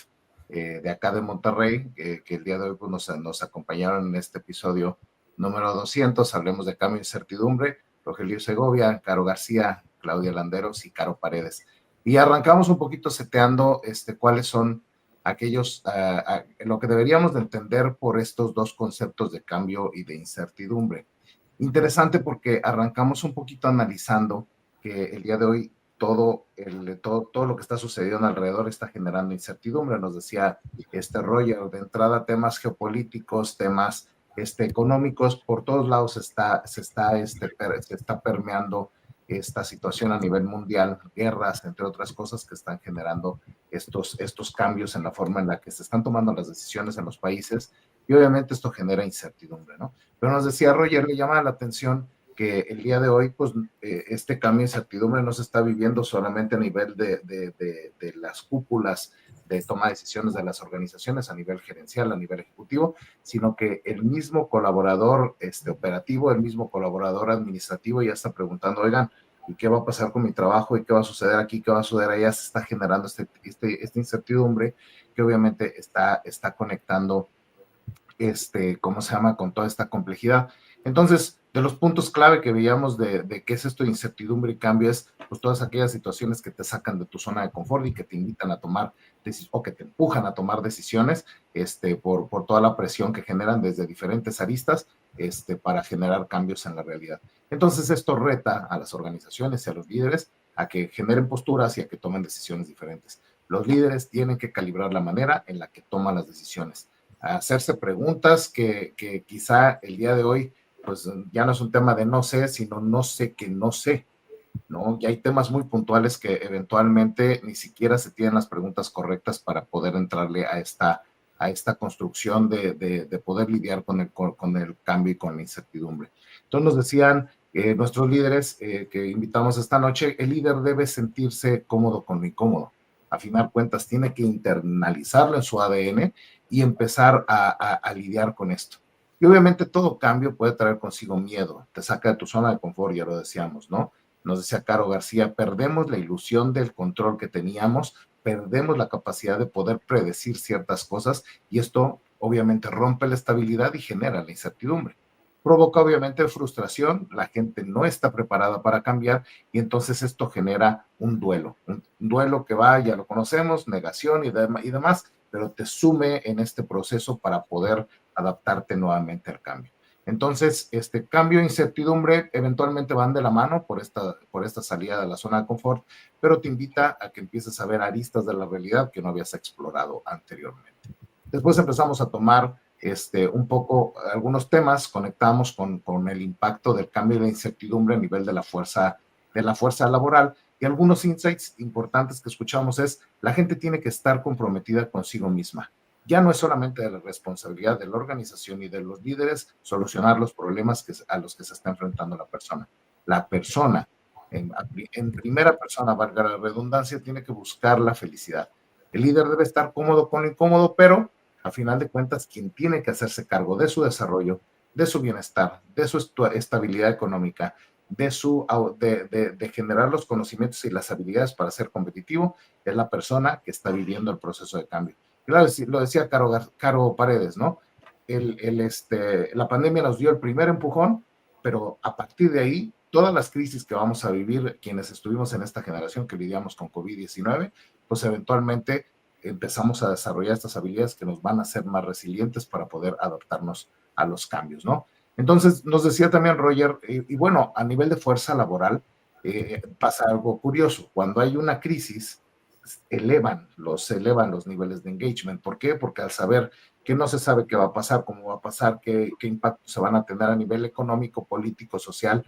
Speaker 6: de acá de Monterrey, que el día de hoy pues, nos acompañaron en este episodio número 200, hablemos de cambio de incertidumbre. Rogelio Segovia, Caro García, Claudia Landeros y Caro Paredes. Y arrancamos un poquito seteando cuáles son aquellos, lo que deberíamos de entender por estos dos conceptos de cambio y de incertidumbre. Interesante porque arrancamos un poquito analizando que el día de hoy todo lo que está sucediendo alrededor está generando incertidumbre. Nos decía Roger, de entrada temas geopolíticos, temas económicos, por todos lados se está permeando esta situación a nivel mundial, guerras, entre otras cosas que están generando estos cambios en la forma en la que se están tomando las decisiones en los países, y obviamente esto genera incertidumbre, ¿no? Pero nos decía Roger, le llama la atención que el día de hoy, pues, este cambio de incertidumbre no se está viviendo solamente a nivel de las cúpulas de toma de decisiones de las organizaciones a nivel gerencial, a nivel ejecutivo, sino que el mismo colaborador operativo, el mismo colaborador administrativo ya está preguntando, oigan, ¿y qué va a pasar con mi trabajo? ¿Y qué va a suceder aquí? ¿Qué va a suceder allá? Se está generando esta incertidumbre que obviamente está conectando, con toda esta complejidad. Entonces, de los puntos clave que veíamos de qué es esto de incertidumbre y cambio es pues todas aquellas situaciones que te sacan de tu zona de confort y que te invitan a tomar o que te empujan a tomar decisiones por toda la presión que generan desde diferentes aristas para generar cambios en la realidad. Entonces esto reta a las organizaciones y a los líderes a que generen posturas y a que tomen decisiones diferentes. Los líderes tienen que calibrar la manera en la que toman las decisiones, a hacerse preguntas que quizá el día de hoy pues ya no es un tema de no sé, sino no sé que no sé, ¿no? Y hay temas muy puntuales que eventualmente ni siquiera se tienen las preguntas correctas para poder entrarle a esta construcción de poder lidiar con el cambio y con la incertidumbre. Entonces nos decían nuestros líderes que invitamos esta noche, el líder debe sentirse cómodo con lo incómodo. A final cuentas tiene que internalizarlo en su ADN y empezar a lidiar con esto. Y obviamente todo cambio puede traer consigo miedo, te saca de tu zona de confort, ya lo decíamos, ¿no? Nos decía Caro García, perdemos la ilusión del control que teníamos, perdemos la capacidad de poder predecir ciertas cosas y esto obviamente rompe la estabilidad y genera la incertidumbre. Provoca obviamente frustración, la gente no está preparada para cambiar y entonces esto genera un duelo que va, ya lo conocemos, negación y demás, pero te sume en este proceso para poder adaptarte nuevamente al cambio. Entonces, cambio e incertidumbre eventualmente van de la mano por esta salida de la zona de confort, pero te invita a que empieces a ver aristas de la realidad que no habías explorado anteriormente. Después empezamos a tomar un poco algunos temas, conectamos con el impacto del cambio de incertidumbre a nivel de la fuerza laboral, y algunos insights importantes que escuchamos es: la gente tiene que estar comprometida consigo misma. Ya no es solamente de la responsabilidad de la organización y de los líderes solucionar los problemas a los que se está enfrentando la persona. La persona, en primera persona, valga la redundancia, tiene que buscar la felicidad. El líder debe estar cómodo con lo incómodo, pero a final de cuentas, quien tiene que hacerse cargo de su desarrollo, de su bienestar, de su estabilidad económica, de generar los conocimientos y las habilidades para ser competitivo, es la persona que está viviendo el proceso de cambio. Claro, lo decía Caro Paredes, ¿no? La pandemia nos dio el primer empujón, pero a partir de ahí, todas las crisis que vamos a vivir, quienes estuvimos en esta generación que lidiamos con COVID-19, pues eventualmente empezamos a desarrollar estas habilidades que nos van a hacer más resilientes para poder adaptarnos a los cambios, ¿no? Entonces, nos decía también Roger, y bueno, a nivel de fuerza laboral, pasa algo curioso. Cuando hay una crisis, se elevan los niveles de engagement. ¿Por qué? Porque al saber que no se sabe qué va a pasar, cómo va a pasar, qué impactos se van a tener a nivel económico, político, social,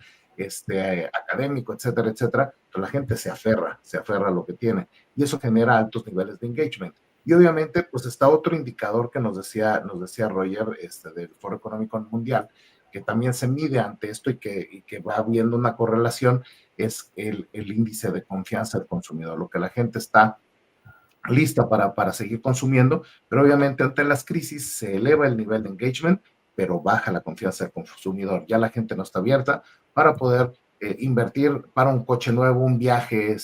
Speaker 6: académico, etcétera, etcétera, pues la gente se aferra a lo que tiene, y eso genera altos niveles de engagement. Y obviamente, pues está otro indicador que nos decía Roger, del Foro Económico Mundial, que también se mide ante esto y que va habiendo una correlación, es el índice de confianza del consumidor, lo que la gente está lista para seguir consumiendo, pero obviamente ante las crisis se eleva el nivel de engagement, pero baja la confianza del consumidor. Ya la gente no está abierta para poder invertir para un coche nuevo, un viaje,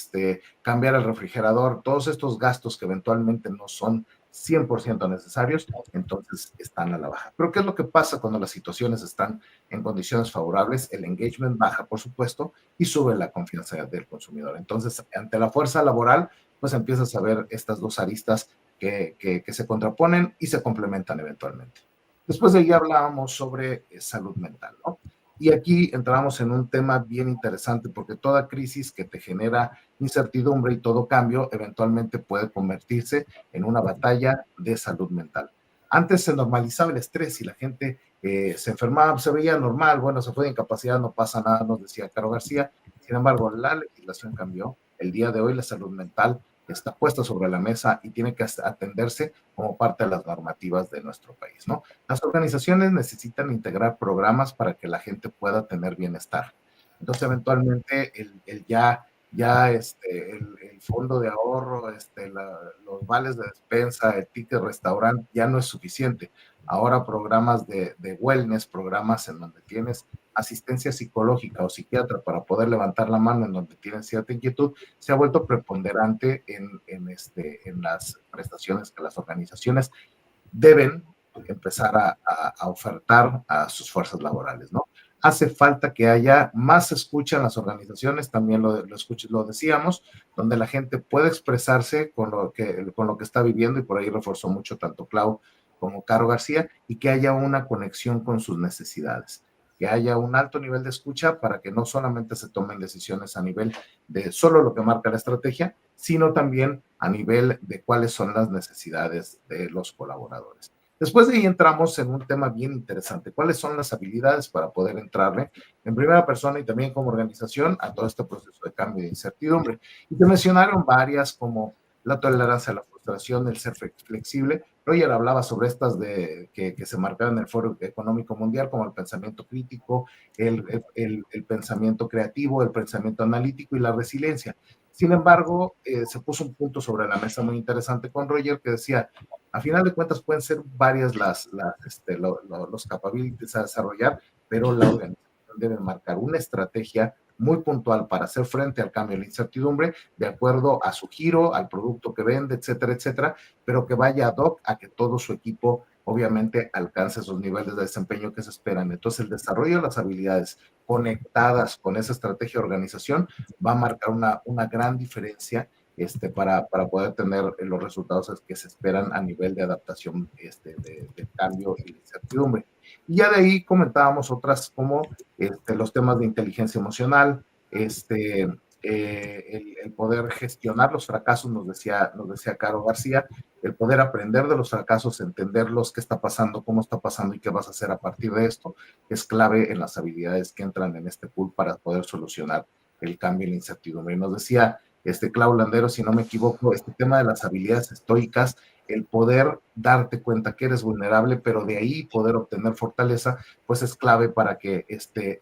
Speaker 6: cambiar el refrigerador, todos estos gastos que eventualmente no son 100% necesarios, entonces están a la baja. Pero ¿qué es lo que pasa cuando las situaciones están en condiciones favorables? El engagement baja, por supuesto, y sube la confianza del consumidor. Entonces, ante la fuerza laboral, pues empiezas a ver estas dos aristas que se contraponen y se complementan eventualmente. Después de ahí hablábamos sobre salud mental, ¿no? Y aquí entramos en un tema bien interesante, porque toda crisis que te genera incertidumbre y todo cambio eventualmente puede convertirse en una batalla de salud mental. Antes se normalizaba el estrés y la gente se enfermaba, se veía normal, bueno, se fue de incapacidad, no pasa nada, nos decía Caro García. Sin embargo, la legislación cambió. El día de hoy la salud mental está puesta sobre la mesa y tiene que atenderse como parte de las normativas de nuestro país, ¿no? Las organizaciones necesitan integrar programas para que la gente pueda tener bienestar. Entonces, eventualmente, el fondo de ahorro, los vales de despensa, el ticket restaurante ya no es suficiente. Ahora programas de wellness, programas en donde tienes asistencia psicológica o psiquiatra para poder levantar la mano en donde tienes cierta inquietud, se ha vuelto preponderante en las prestaciones que las organizaciones deben empezar a ofertar a sus fuerzas laborales, ¿no? Hace falta que haya más escucha en las organizaciones, también lo decíamos, donde la gente puede expresarse con lo que está viviendo, y por ahí reforzó mucho tanto Clau como Caro García, y que haya una conexión con sus necesidades, que haya un alto nivel de escucha para que no solamente se tomen decisiones a nivel de solo lo que marca la estrategia, sino también a nivel de cuáles son las necesidades de los colaboradores. Después de ahí entramos en un tema bien interesante. ¿Cuáles son las habilidades para poder entrarle en primera persona y también como organización a todo este proceso de cambio de incertidumbre? Y te mencionaron varias, como la tolerancia a la frustración, el ser flexible. Roger hablaba sobre estas que se marcaban en el Foro Económico Mundial, como el pensamiento crítico, el pensamiento creativo, el pensamiento analítico y la resiliencia. Sin embargo, se puso un punto sobre la mesa muy interesante con Roger, que decía, a final de cuentas pueden ser varias los capabilities a desarrollar, pero la organización debe marcar una estrategia muy puntual para hacer frente al cambio de la incertidumbre, de acuerdo a su giro, al producto que vende, etcétera, etcétera, pero que vaya ad hoc a que todo su equipo obviamente alcance esos niveles de desempeño que se esperan. Entonces, el desarrollo de las habilidades conectadas con esa estrategia de organización va a marcar una gran diferencia para poder tener los resultados que se esperan a nivel de adaptación de cambio y de incertidumbre. Y ya de ahí comentábamos otras como los temas de inteligencia emocional, el poder gestionar los fracasos, nos decía Caro García, el poder aprender de los fracasos, entenderlos, qué está pasando, cómo está pasando y qué vas a hacer a partir de esto, es clave en las habilidades que entran en este pool para poder solucionar el cambio y la incertidumbre. Y nos decía Clau Landero, si no me equivoco, este tema de las habilidades estoicas, el poder darte cuenta que eres vulnerable, pero de ahí poder obtener fortaleza, pues es clave para que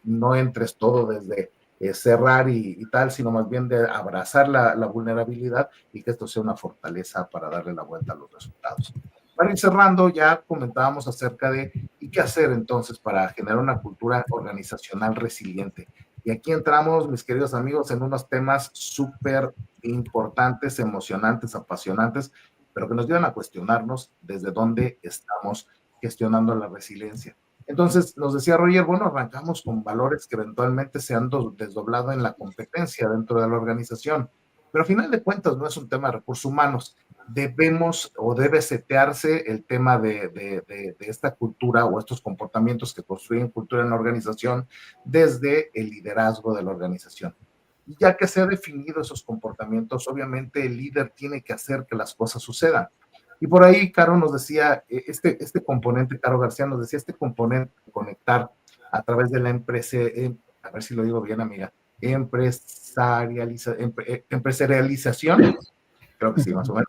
Speaker 6: no entres todo desde cerrar y tal, sino más bien de abrazar la vulnerabilidad y que esto sea una fortaleza para darle la vuelta a los resultados. Para ir cerrando, ya comentábamos acerca de ¿y qué hacer entonces para generar una cultura organizacional resiliente? Y aquí entramos, mis queridos amigos, en unos temas súper importantes, emocionantes, apasionantes, pero que nos llevan a cuestionarnos desde dónde estamos gestionando la resiliencia. Entonces, nos decía Roger, bueno, arrancamos con valores que eventualmente se han desdoblado en la competencia dentro de la organización, pero al final de cuentas no es un tema de recursos humanos. Debemos o debe setearse el tema de esta cultura o estos comportamientos que construyen cultura en la organización desde el liderazgo de la organización. Y ya que se han definido esos comportamientos, obviamente el líder tiene que hacer que las cosas sucedan. Y por ahí, Caro nos decía, este componente, Caro García nos decía, este componente de conectar a través de la empresa, a ver si lo digo bien, amiga, empresarialización, creo que sí, más o menos.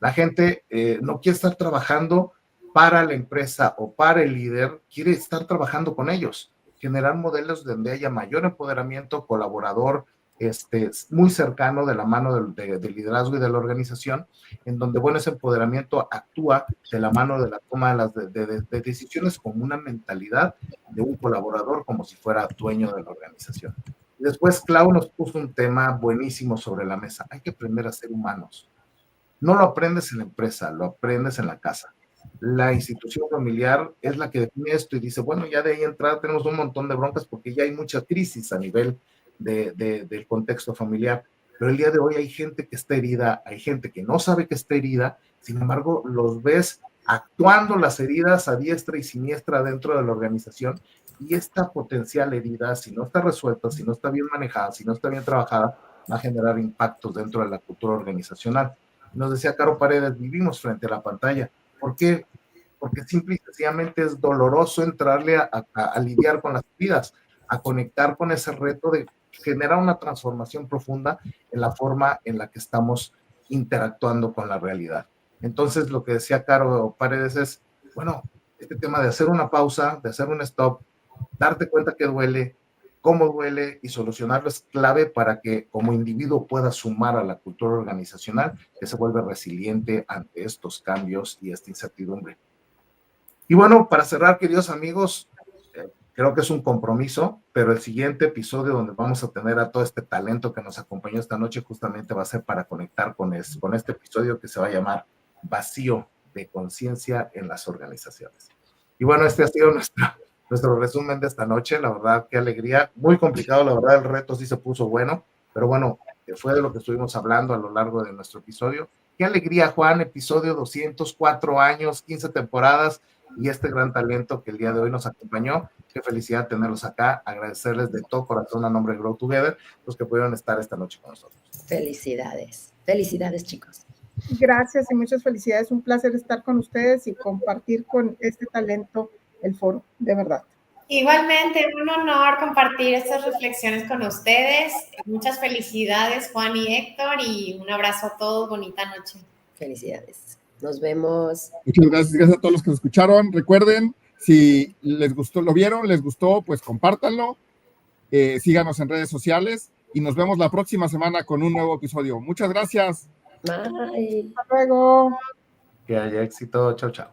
Speaker 6: La gente no quiere estar trabajando para la empresa o para el líder, quiere estar trabajando con ellos, generar modelos donde haya mayor empoderamiento, colaborador, muy cercano de la mano del liderazgo y de la organización, en donde, bueno, ese empoderamiento actúa de la mano de la toma de decisiones con una mentalidad de un colaborador como si fuera dueño de la organización. Después, Clau nos puso un tema buenísimo sobre la mesa. Hay que aprender a ser humanos. No lo aprendes en la empresa, lo aprendes en la casa. La institución familiar es la que define esto y dice, bueno, ya de ahí entrada tenemos un montón de broncas porque ya hay mucha crisis a nivel del contexto familiar, pero el día de hoy hay gente que está herida, hay gente que no sabe que está herida, sin embargo los ves actuando las heridas a diestra y siniestra dentro de la organización, y esta potencial herida, si no está resuelta, si no está bien manejada, si no está bien trabajada, va a generar impactos dentro de la cultura organizacional. Nos decía Caro Paredes, vivimos frente a la pantalla. ¿Por qué? Porque simple y sencillamente es doloroso entrarle a lidiar con las heridas, a conectar con ese reto de generar una transformación profunda en la forma en la que estamos interactuando con la realidad. Entonces, lo que decía Caro Paredes es, bueno, este tema de hacer una pausa, de hacer un stop, darte cuenta que duele, cómo duele y solucionarlo es clave para que como individuo puedas sumar a la cultura organizacional que se vuelve resiliente ante estos cambios y esta incertidumbre. Y bueno, para cerrar, queridos amigos, creo que es un compromiso, pero el siguiente episodio donde vamos a tener a todo este talento que nos acompañó esta noche justamente va a ser para conectar con este episodio que se va a llamar Vacío de Conciencia en las Organizaciones. Y bueno, este ha sido nuestro resumen de esta noche. La verdad, qué alegría. Muy complicado, la verdad, el reto sí se puso bueno, pero bueno, fue de lo que estuvimos hablando a lo largo de nuestro episodio. Qué alegría, Juan, episodio 204 años, 15 temporadas, y este gran talento que el día de hoy nos acompañó. Qué felicidad tenerlos acá, agradecerles de todo corazón a nombre de Grow Together, los que pudieron estar esta noche con nosotros.
Speaker 3: Felicidades, chicos.
Speaker 7: Gracias y muchas felicidades, un placer estar con ustedes y compartir con este talento el foro, de verdad.
Speaker 1: Igualmente, un honor compartir estas reflexiones con ustedes. Muchas felicidades, Juan y Héctor, y un abrazo a todos, bonita noche.
Speaker 3: Felicidades. Nos vemos.
Speaker 5: Muchas gracias a todos los que nos escucharon. Recuerden, si les gustó, lo vieron, les gustó, pues compártanlo. Síganos en redes sociales y nos vemos la próxima semana con un nuevo episodio. Muchas gracias.
Speaker 3: Bye.
Speaker 7: Hasta luego.
Speaker 6: Que haya éxito. Chao, chao.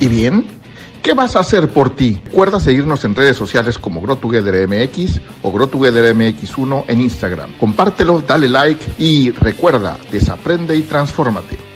Speaker 4: ¿Y bien? ¿Qué vas a hacer por ti? Recuerda seguirnos en redes sociales como Grow Together MX o Grow Together MX1 en Instagram. Compártelo, dale like y recuerda, desaprende y transfórmate.